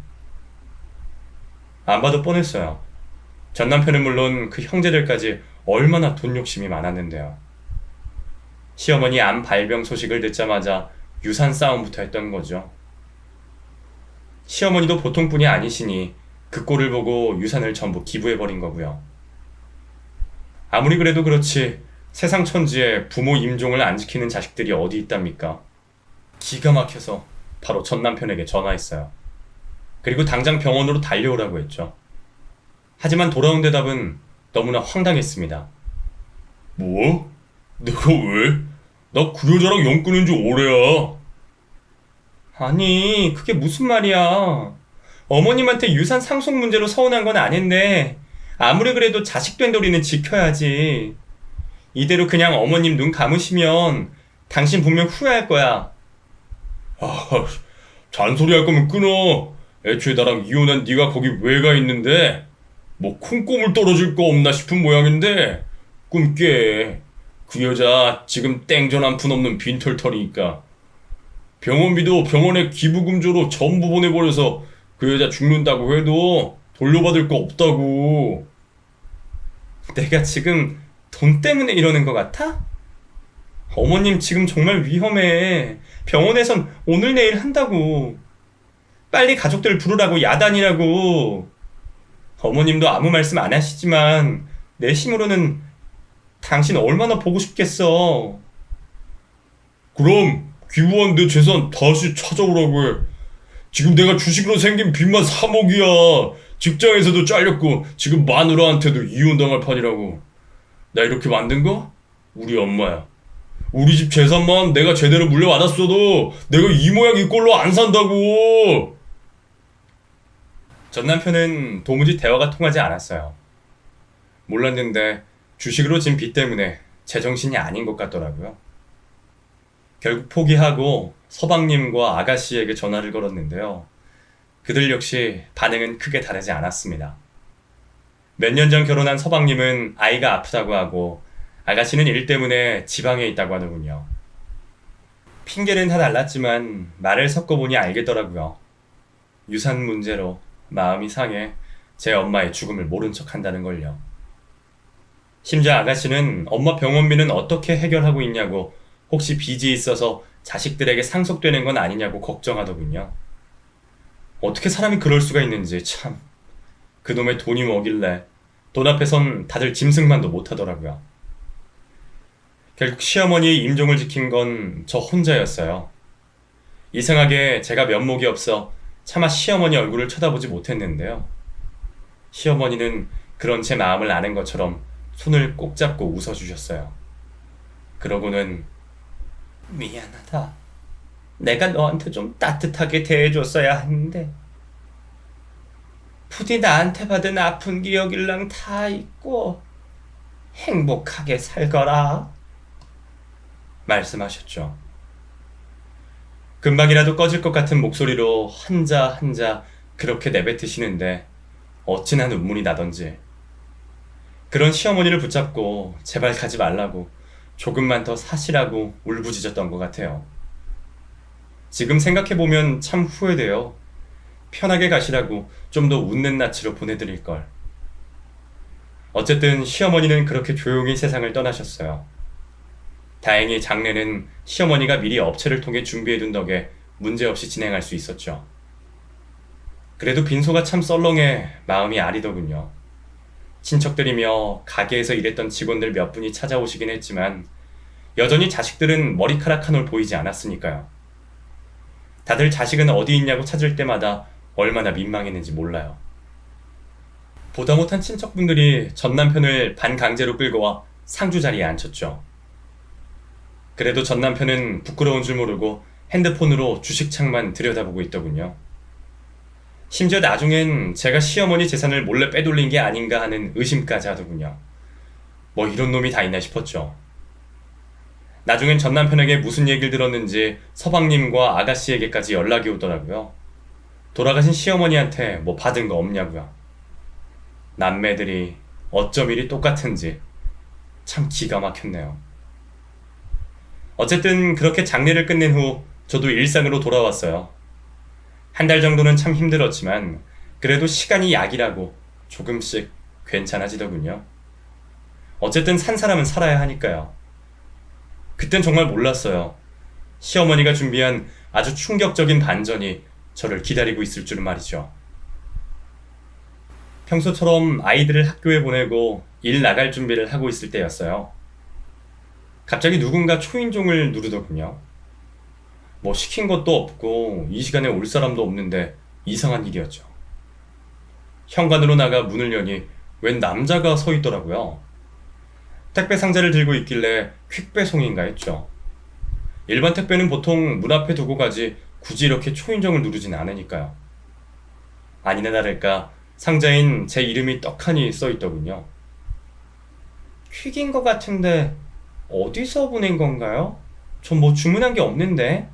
안 봐도 뻔했어요. 전 남편은 물론 그 형제들까지 얼마나 돈 욕심이 많았는데요. 시어머니 암 발병 소식을 듣자마자 유산 싸움부터 했던 거죠. 시어머니도 보통 분이 아니시니 그 꼴을 보고 유산을 전부 기부해버린 거고요. 아무리 그래도 그렇지 세상 천지에 부모 임종을 안 지키는 자식들이 어디 있답니까? 기가 막혀서 바로 전 남편에게 전화했어요. 그리고 당장 병원으로 달려오라고 했죠. 하지만 돌아온 대답은 너무나 황당했습니다. 뭐? 내가 왜? 나 그 여자랑 연 끊은 지 오래야. 아니, 그게 무슨 말이야. 어머님한테 유산 상속 문제로 서운한 건 아닌데 아무리 그래도 자식 된 도리는 지켜야지. 이대로 그냥 어머님 눈 감으시면 당신 분명 후회할 거야. 아, 잔소리 할 거면 끊어. 애초에 나랑 이혼한 네가 거기 왜 가 있는데? 뭐 콩고물 떨어질 거 없나 싶은 모양인데 꿈깨. 그 여자 지금 땡전 한 푼 없는 빈털터리니까. 병원비도 병원에 기부금조로 전부 보내버려서 그 여자 죽는다고 해도 돌려받을 거 없다고. 내가 지금 돈 때문에 이러는 것 같아? 어머님 지금 정말 위험해. 병원에선 오늘 내일 한다고. 빨리 가족들 부르라고 야단이라고. 어머님도 아무 말씀 안 하시지만 내 힘으로는 당신 얼마나 보고 싶겠어. 그럼 기부한 내 재산 다시 찾아오라고 해. 지금 내가 주식으로 생긴 빚만 3억이야. 직장에서도 잘렸고 지금 마누라한테도 이혼당할 판이라고. 나 이렇게 만든 거? 우리 엄마야. 우리 집 재산만 내가 제대로 물려받았어도 내가 이 모양 이 꼴로 안 산다고. 전 남편은 도무지 대화가 통하지 않았어요. 몰랐는데 주식으로 진 빚 때문에 제정신이 아닌 것 같더라고요. 결국 포기하고 서방님과 아가씨에게 전화를 걸었는데요. 그들 역시 반응은 크게 다르지 않았습니다. 몇 년 전 결혼한 서방님은 아이가 아프다고 하고 아가씨는 일 때문에 지방에 있다고 하더군요. 핑계는 다 달랐지만 말을 섞어보니 알겠더라고요. 유산 문제로 마음이 상해 제 엄마의 죽음을 모른 척 한다는 걸요. 심지어 아가씨는 엄마 병원비는 어떻게 해결하고 있냐고, 혹시 빚이 있어서 자식들에게 상속되는 건 아니냐고 걱정하더군요. 어떻게 사람이 그럴 수가 있는지 참. 그놈의 돈이 뭐길래 돈 앞에선 다들 짐승만도 못하더라고요. 결국 시어머니의 임종을 지킨 건 저 혼자였어요. 이상하게 제가 면목이 없어 차마 시어머니 얼굴을 쳐다보지 못했는데요. 시어머니는 그런 제 마음을 아는 것처럼 손을 꼭 잡고 웃어주셨어요. 그러고는 미안하다. 내가 너한테 좀 따뜻하게 대해줬어야 했는데 부디 나한테 받은 아픈 기억일랑 다 잊고 행복하게 살거라 말씀하셨죠. 금방이라도 꺼질 것 같은 목소리로 한자 한자 그렇게 내뱉으시는데 어찌나 눈물이 나던지. 그런 시어머니를 붙잡고 제발 가지 말라고 조금만 더 사시라고 울부짖었던 것 같아요. 지금 생각해보면 참 후회돼요. 편하게 가시라고 좀 더 웃는 낯으로 보내드릴 걸. 어쨌든 시어머니는 그렇게 조용히 세상을 떠나셨어요. 다행히 장례는 시어머니가 미리 업체를 통해 준비해둔 덕에 문제없이 진행할 수 있었죠. 그래도 빈소가 참 썰렁해 마음이 아리더군요. 친척들이며 가게에서 일했던 직원들 몇 분이 찾아오시긴 했지만 여전히 자식들은 머리카락 한 올 보이지 않았으니까요. 다들 자식은 어디 있냐고 찾을 때마다 얼마나 민망했는지 몰라요. 보다 못한 친척분들이 전 남편을 반강제로 끌고 와 상주 자리에 앉혔죠. 그래도 전 남편은 부끄러운 줄 모르고 핸드폰으로 주식창만 들여다보고 있더군요. 심지어 나중엔 제가 시어머니 재산을 몰래 빼돌린 게 아닌가 하는 의심까지 하더군요. 뭐 이런 놈이 다 있나 싶었죠. 나중엔 전 남편에게 무슨 얘기를 들었는지 서방님과 아가씨에게까지 연락이 오더라고요. 돌아가신 시어머니한테 뭐 받은 거 없냐고요. 남매들이 어쩜 이리 똑같은지 참 기가 막혔네요. 어쨌든 그렇게 장례를 끝낸 후 저도 일상으로 돌아왔어요. 한 달 정도는 참 힘들었지만 그래도 시간이 약이라고 조금씩 괜찮아지더군요. 어쨌든 산 사람은 살아야 하니까요. 그땐 정말 몰랐어요. 시어머니가 준비한 아주 충격적인 반전이 저를 기다리고 있을 줄은 말이죠. 평소처럼 아이들을 학교에 보내고 일 나갈 준비를 하고 있을 때였어요. 갑자기 누군가 초인종을 누르더군요. 뭐 시킨 것도 없고 이 시간에 올 사람도 없는데 이상한 일이었죠. 현관으로 나가 문을 여니 웬 남자가 서 있더라고요. 택배 상자를 들고 있길래 퀵배송인가 했죠. 일반 택배는 보통 문 앞에 두고 가지 굳이 이렇게 초인종을 누르진 않으니까요. 아니나 다를까 상자인 제 이름이 떡하니 써 있더군요. 퀵인 것 같은데 어디서 보낸 건가요? 전 뭐 주문한 게 없는데.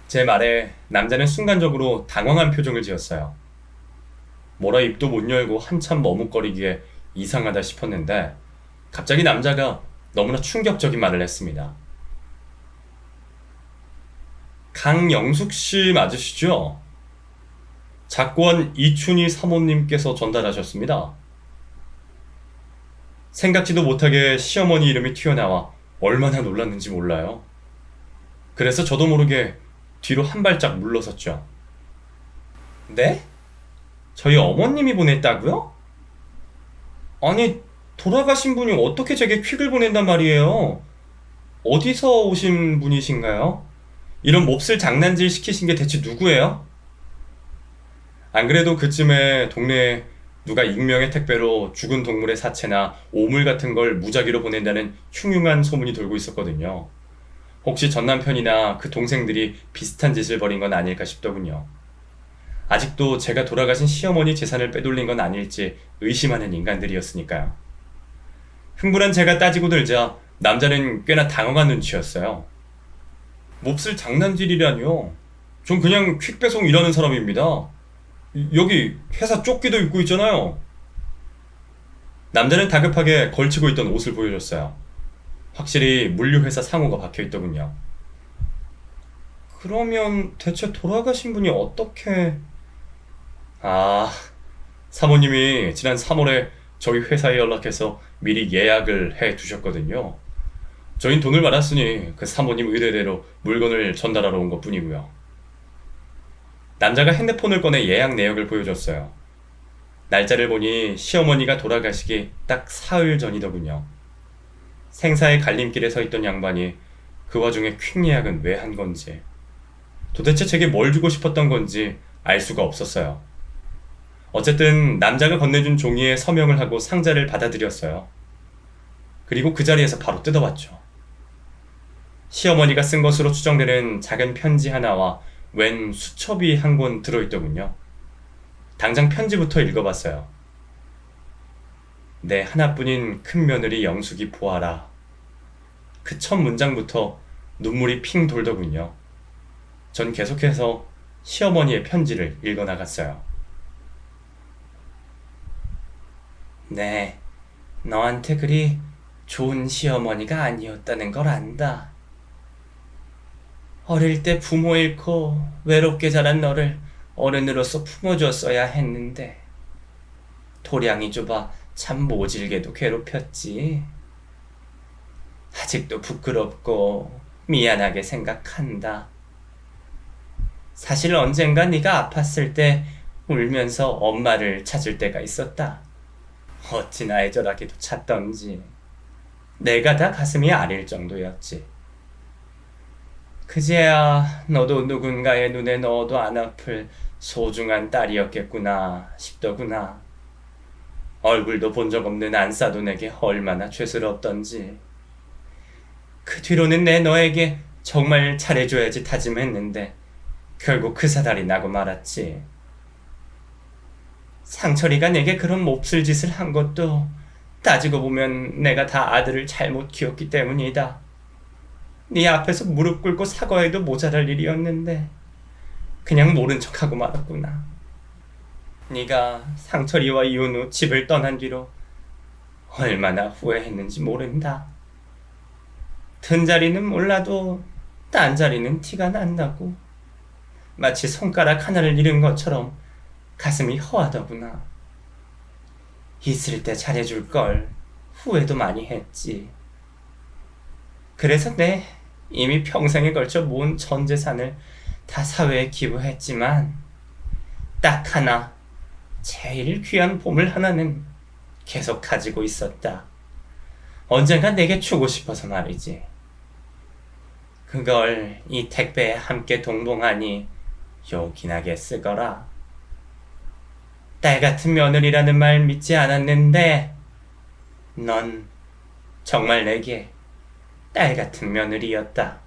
제 말에 남자는 순간적으로 당황한 표정을 지었어요. 뭐라 입도 못 열고 한참 머뭇거리기에 이상하다 싶었는데 갑자기 남자가 너무나 충격적인 말을 했습니다. 강영숙 씨 맞으시죠? 작고한 이춘희 사모님께서 전달하셨습니다. 생각지도 못하게 시어머니 이름이 튀어나와 얼마나 놀랐는지 몰라요. 그래서 저도 모르게 뒤로 한 발짝 물러섰죠. 네? 저희 어머님이 보냈다고요? 아니, 돌아가신 분이 어떻게 제게 퀵을 보낸단 말이에요? 어디서 오신 분이신가요? 이런 몹쓸 장난질 시키신 게 대체 누구예요? 안 그래도 그쯤에 동네에 누가 익명의 택배로 죽은 동물의 사체나 오물 같은 걸 무작위로 보낸다는 흉흉한 소문이 돌고 있었거든요. 혹시 전 남편이나 그 동생들이 비슷한 짓을 벌인 건 아닐까 싶더군요. 아직도 제가 돌아가신 시어머니 재산을 빼돌린 건 아닐지 의심하는 인간들이었으니까요. 흥분한 제가 따지고 들자 남자는 꽤나 당황한 눈치였어요. 몹쓸 장난질이라뇨. 전 그냥 퀵배송 일하는 사람입니다. 여기 회사 조끼도 입고 있잖아요. 남자는 다급하게 걸치고 있던 옷을 보여줬어요. 확실히 물류회사 상호가 박혀있더군요. 그러면 대체 돌아가신 분이 어떻게... 사모님이 지난 3월에 저희 회사에 연락해서 미리 예약을 해 두셨거든요. 저흰 돈을 받았으니 그 사모님 의뢰대로 물건을 전달하러 온 것뿐이고요. 남자가 핸드폰을 꺼내 예약 내역을 보여줬어요. 날짜를 보니 시어머니가 돌아가시기 딱 사흘 전이더군요. 생사의 갈림길에 서 있던 양반이 그 와중에 퀵 예약은 왜 한 건지, 도대체 제게 뭘 주고 싶었던 건지 알 수가 없었어요. 어쨌든 남자가 건네준 종이에 서명을 하고 상자를 받아들였어요. 그리고 그 자리에서 바로 뜯어봤죠. 시어머니가 쓴 것으로 추정되는 작은 편지 하나와 웬 수첩이 한 권 들어있더군요. 당장 편지부터 읽어봤어요. 내 하나뿐인 큰 며느리 영숙이 보아라. 그 첫 문장부터 눈물이 핑 돌더군요. 전 계속해서 시어머니의 편지를 읽어나갔어요. 네, 너한테 그리 좋은 시어머니가 아니었다는 걸 안다. 어릴 때 부모 잃고 외롭게 자란 너를 어른으로서 품어줬어야 했는데 도량이 좁아 참 모질게도 괴롭혔지. 아직도 부끄럽고 미안하게 생각한다. 사실 언젠가 네가 아팠을 때 울면서 엄마를 찾을 때가 있었다. 어찌나 애절하게도 찾던지. 내가 다 가슴이 아릴 정도였지. 그제야 너도 누군가의 눈에 넣어도 안 아플 소중한 딸이었겠구나 싶더구나. 얼굴도 본 적 없는 안싸돈에게 얼마나 죄스럽던지. 그 뒤로는 내 너에게 정말 잘해줘야지 다짐했는데 결국 그 사달이 나고 말았지. 상철이가 내게 그런 몹쓸 짓을 한 것도 따지고 보면 내가 다 아들을 잘못 키웠기 때문이다. 네 앞에서 무릎 꿇고 사과해도 모자랄 일이었는데 그냥 모른 척하고 말았구나. 네가 상철이와 이혼 후 집을 떠난 뒤로 얼마나 후회했는지 모른다. 든 자리는 몰라도 딴 자리는 티가 난다고. 마치 손가락 하나를 잃은 것처럼 가슴이 허하더구나. 있을 때 잘해줄 걸 후회도 많이 했지. 그래서 내 이미 평생에 걸쳐 모은 전 재산을 다 사회에 기부했지만 딱 하나, 제일 귀한 보물 하나는 계속 가지고 있었다. 언젠가 내게 주고 싶어서 말이지. 그걸 이 택배에 함께 동봉하니 요긴하게 쓰거라. 딸 같은 며느리라는 말 믿지 않았는데 넌 정말 내게 딸 같은 며느리였다.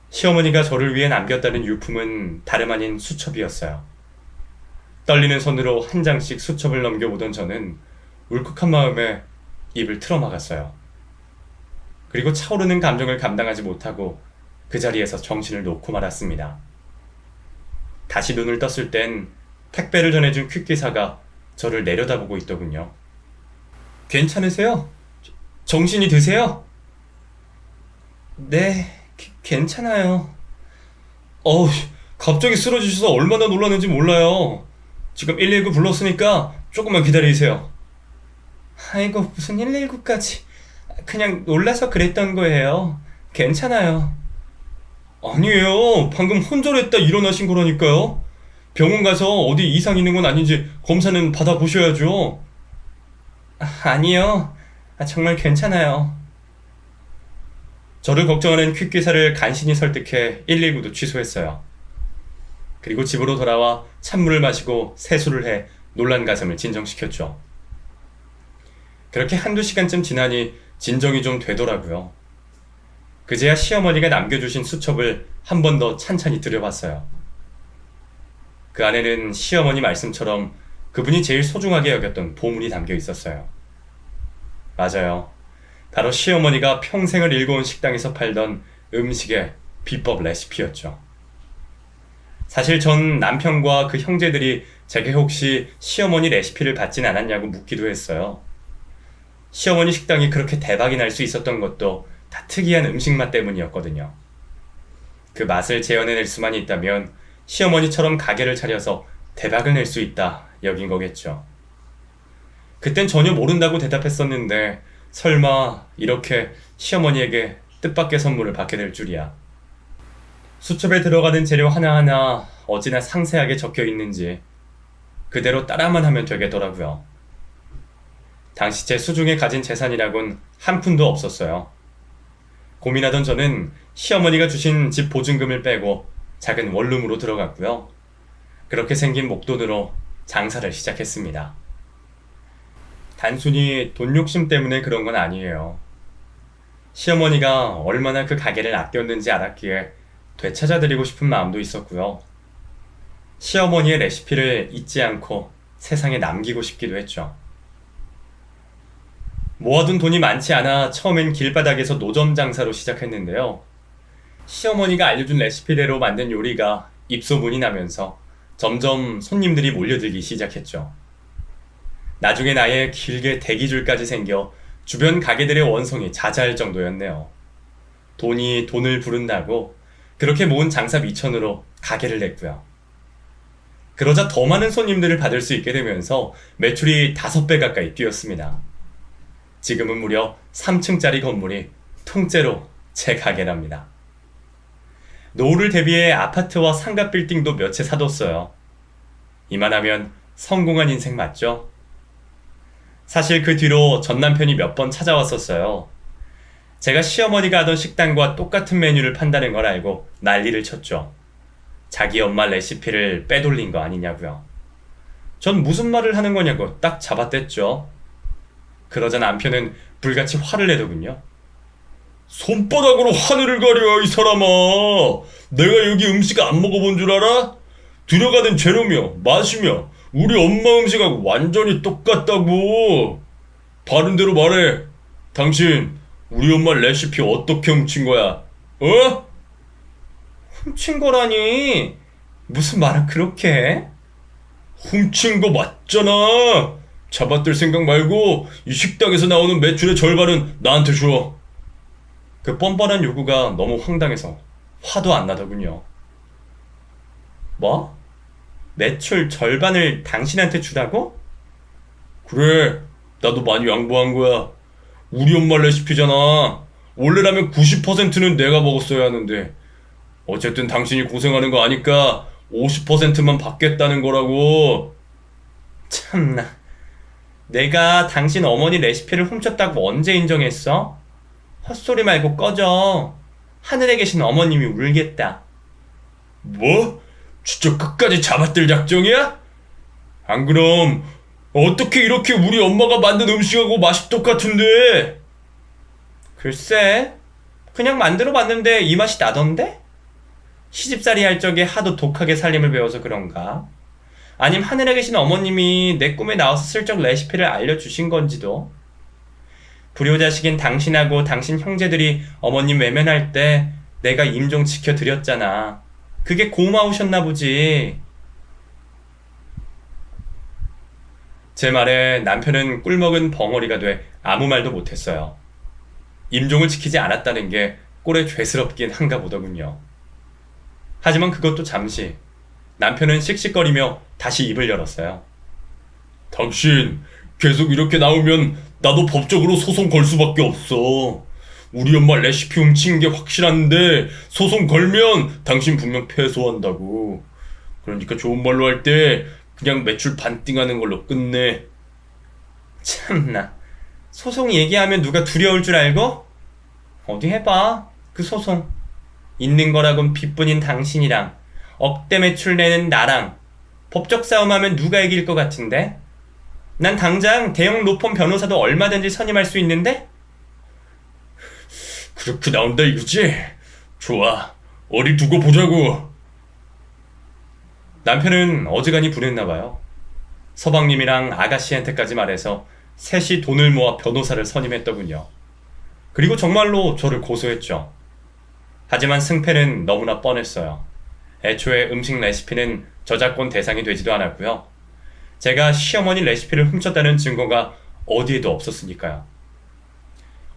시어머니가 저를 위해 남겼다는 유품은 다름 아닌 수첩이었어요. 떨리는 손으로 한 장씩 수첩을 넘겨보던 저는 울컥한 마음에 입을 틀어막았어요. 그리고 차오르는 감정을 감당하지 못하고 그 자리에서 정신을 놓고 말았습니다. 다시 눈을 떴을 땐 택배를 전해준 퀵기사가 저를 내려다보고 있더군요. 괜찮으세요? 정신이 드세요? 네, 괜찮아요. 갑자기 쓰러지셔서 얼마나 놀랐는지 몰라요. 지금 119 불렀으니까 조금만 기다리세요. 아이고, 무슨 119까지. 그냥 놀라서 그랬던 거예요. 괜찮아요. 아니에요. 방금 혼절했다 일어나신 거라니까요. 병원 가서 어디 이상 있는 건 아닌지 검사는 받아보셔야죠. 아니요. 정말 괜찮아요. 저를 걱정하는 퀵기사를 간신히 설득해 119도 취소했어요. 그리고 집으로 돌아와 찬물을 마시고 세수를 해 놀란 가슴을 진정시켰죠. 그렇게 한두 시간쯤 지나니 진정이 좀 되더라고요. 그제야 시어머니가 남겨주신 수첩을 한 번 더 찬찬히 들여봤어요. 그 안에는 시어머니 말씀처럼 그분이 제일 소중하게 여겼던 보물이 담겨 있었어요. 맞아요. 바로 시어머니가 평생을 일궈온 식당에서 팔던 음식의 비법 레시피였죠. 사실 전 남편과 그 형제들이 제게 혹시 시어머니 레시피를 받진 않았냐고 묻기도 했어요. 시어머니 식당이 그렇게 대박이 날 수 있었던 것도 다 특이한 음식 맛 때문이었거든요. 그 맛을 재현해낼 수만 있다면 시어머니처럼 가게를 차려서 대박을 낼 수 있다 여긴 거겠죠. 그땐 전혀 모른다고 대답했었는데 설마 이렇게 시어머니에게 뜻밖의 선물을 받게 될 줄이야. 수첩에 들어가는 재료 하나하나 어찌나 상세하게 적혀 있는지 그대로 따라만 하면 되겠더라고요. 당시 제 수중에 가진 재산이라곤 한 푼도 없었어요. 고민하던 저는 시어머니가 주신 집 보증금을 빼고 작은 원룸으로 들어갔고요. 그렇게 생긴 목돈으로 장사를 시작했습니다. 단순히 돈 욕심 때문에 그런 건 아니에요. 시어머니가 얼마나 그 가게를 아꼈는지 알았기에 되찾아드리고 싶은 마음도 있었고요. 시어머니의 레시피를 잊지 않고 세상에 남기고 싶기도 했죠. 모아둔 돈이 많지 않아 처음엔 길바닥에서 노점 장사로 시작했는데요. 시어머니가 알려준 레시피대로 만든 요리가 입소문이 나면서 점점 손님들이 몰려들기 시작했죠. 나중에 아예 길게 대기줄까지 생겨 주변 가게들의 원성이 자자할 정도였네요. 돈이 돈을 부른다고 그렇게 모은 장사 미천으로 가게를 냈고요. 그러자 더 많은 손님들을 받을 수 있게 되면서 매출이 5배 가까이 뛰었습니다. 지금은 무려 3층짜리 건물이 통째로 제 가게랍니다. 노후를 대비해 아파트와 상가 빌딩도 몇 채 사뒀어요. 이만하면 성공한 인생 맞죠? 사실 그 뒤로 전 남편이 몇 번 찾아왔었어요. 제가 시어머니가 하던 식당과 똑같은 메뉴를 판다는 걸 알고 난리를 쳤죠. 자기 엄마 레시피를 빼돌린 거 아니냐고요. 전 무슨 말을 하는 거냐고 딱 잡아댔죠. 그러자 남편은 불같이 화를 내더군요. 손바닥으로 하늘을 가려 이 사람아. 내가 여기 음식 안 먹어본 줄 알아? 들어가는 재료며 맛이며 우리 엄마 음식하고 완전히 똑같다고. 바른 대로 말해. 당신 우리 엄마 레시피 어떻게 훔친 거야? 어? 훔친 거라니. 무슨 말을 그렇게 해? 훔친 거 맞잖아. 잡아들 생각 말고 이 식당에서 나오는 매출의 절반은 나한테 줘. 그 뻔뻔한 요구가 너무 황당해서 화도 안 나더군요. 뭐? 매출 절반을 당신한테 주라고? 그래, 나도 많이 양보한 거야. 우리 엄마 레시피잖아. 원래라면 90%는 내가 먹었어야 하는데 어쨌든 당신이 고생하는 거 아니까 50%만 받겠다는 거라고. 참나. 내가 당신 어머니 레시피를 훔쳤다고 언제 인정했어? 헛소리 말고 꺼져. 하늘에 계신 어머님이 울겠다. 뭐? 진짜 끝까지 잡아들 작정이야? 안 그럼 어떻게 이렇게 우리 엄마가 만든 음식하고 맛이 똑같은데? 글쎄, 그냥 만들어 봤는데 이 맛이 나던데? 시집살이 할 적에 하도 독하게 살림을 배워서 그런가? 아님 하늘에 계신 어머님이 내 꿈에 나와서 슬쩍 레시피를 알려주신 건지도. 불효자식인 당신하고 당신 형제들이 어머님 외면할 때 내가 임종 지켜드렸잖아. 그게 고마우셨나 보지. 제 말에 남편은 꿀먹은 벙어리가 돼 아무 말도 못했어요. 임종을 지키지 않았다는 게 꼴에 죄스럽긴 한가 보더군요. 하지만 그것도 잠시. 남편은 씩씩거리며 다시 입을 열었어요. 당신 계속 이렇게 나오면 나도 법적으로 소송 걸 수밖에 없어. 우리 엄마 레시피 훔친 게 확실한데 소송 걸면 당신 분명 패소한다고. 그러니까 좋은 말로 할 때 그냥 매출 반띵하는 걸로 끝내. 참나. 소송 얘기하면 누가 두려울 줄 알고? 어디 해봐. 그 소송. 있는 거라곤 빚뿐인 당신이랑 억대 매출 내는 나랑 법적 싸움하면 누가 이길 것 같은데? 난 당장 대형 로펌 변호사도 얼마든지 선임할 수 있는데? 그렇게 나온다 이거지? 좋아. 어디 두고 보자고. 남편은 어지간히 분했나봐요. 서방님이랑 아가씨한테까지 말해서 셋이 돈을 모아 변호사를 선임했더군요. 그리고 정말로 저를 고소했죠. 하지만 승패는 너무나 뻔했어요. 애초에 음식 레시피는 저작권 대상이 되지도 않았고요. 제가 시어머니 레시피를 훔쳤다는 증거가 어디에도 없었으니까요.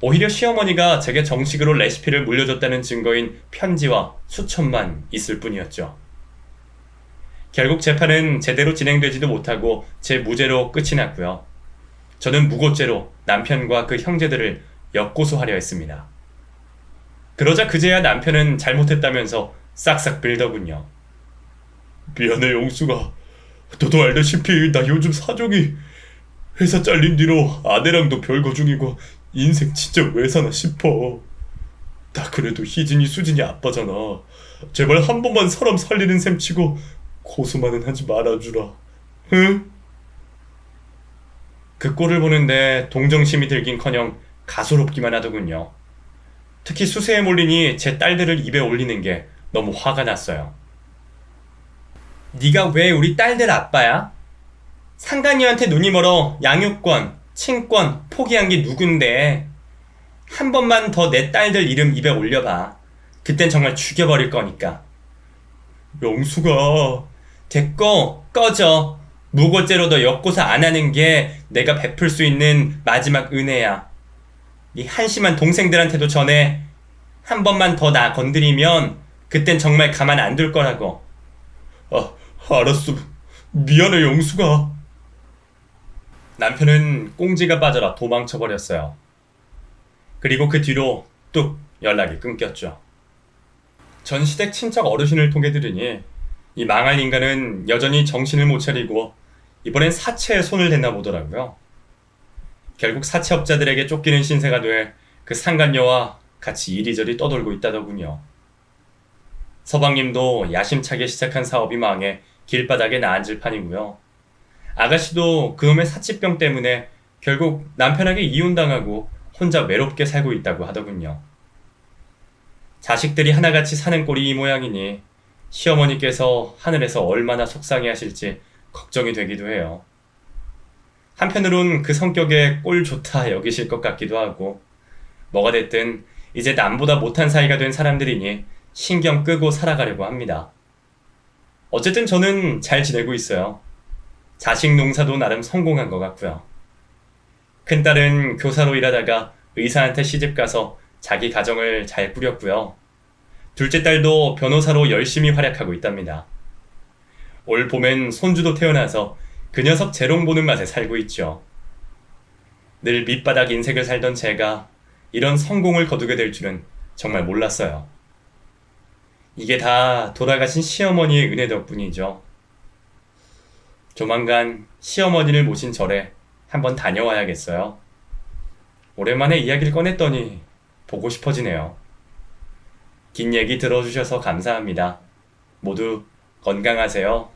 오히려 시어머니가 제게 정식으로 레시피를 물려줬다는 증거인 편지와 수첩만 있을 뿐이었죠. 결국 재판은 제대로 진행되지도 못하고 제 무죄로 끝이 났고요. 저는 무고죄로 남편과 그 형제들을 역고소하려 했습니다. 그러자 그제야 남편은 잘못했다면서 싹싹 빌더군요. 미안해, 영수가. 너도 알다시피 나 요즘 사정이 회사 잘린 뒤로 아내랑도 별거 중이고 인생 진짜 왜 사나 싶어. 나 그래도 희진이 수진이 아빠잖아. 제발 한 번만 사람 살리는 셈 치고 고소만은 하지 말아주라. 응? 그 꼴을 보는데 동정심이 들긴커녕 가소롭기만 하더군요. 특히 수세에 몰리니 제 딸들을 입에 올리는 게 너무 화가 났어요. 네가 왜 우리 딸들 아빠야? 상간녀한테 눈이 멀어 양육권, 친권 포기한 게 누군데? 한 번만 더 내 딸들 이름 입에 올려봐. 그땐 정말 죽여버릴 거니까. 영수가. 됐고 꺼져. 무고죄로 너 역고사 안 하는 게 내가 베풀 수 있는 마지막 은혜야. 네 한심한 동생들한테도 전해. 한 번만 더 나 건드리면 그땐 정말 가만 안 둘 거라고. 아, 알았어. 미안해, 영수가. 남편은 꽁지가 빠져라 도망쳐버렸어요. 그리고 그 뒤로 뚝 연락이 끊겼죠. 전 시댁 친척 어르신을 통해 들으니 이 망할 인간은 여전히 정신을 못 차리고 이번엔 사채에 손을 댔나 보더라고요. 결국 사채업자들에게 쫓기는 신세가 돼 그 상간녀와 같이 이리저리 떠돌고 있다더군요. 서방님도 야심차게 시작한 사업이 망해 길바닥에 나앉을 판이고요. 아가씨도 그놈의 사치병 때문에 결국 남편에게 이혼당하고 혼자 외롭게 살고 있다고 하더군요. 자식들이 하나같이 사는 꼴이 이 모양이니 시어머니께서 하늘에서 얼마나 속상해 하실지 걱정이 되기도 해요. 한편으론 그 성격에 꼴 좋다 여기실 것 같기도 하고, 뭐가 됐든 이제 남보다 못한 사이가 된 사람들이니 신경 끄고 살아가려고 합니다. 어쨌든 저는 잘 지내고 있어요. 자식 농사도 나름 성공한 것 같고요. 큰딸은 교사로 일하다가 의사한테 시집가서 자기 가정을 잘 꾸렸고요. 둘째 딸도 변호사로 열심히 활약하고 있답니다. 올 봄엔 손주도 태어나서 그 녀석 재롱 보는 맛에 살고 있죠. 늘 밑바닥 인생을 살던 제가 이런 성공을 거두게 될 줄은 정말 몰랐어요. 이게 다 돌아가신 시어머니의 은혜 덕분이죠. 조만간 시어머니를 모신 절에 한번 다녀와야겠어요. 오랜만에 이야기를 꺼냈더니 보고 싶어지네요. 긴 얘기 들어주셔서 감사합니다. 모두 건강하세요.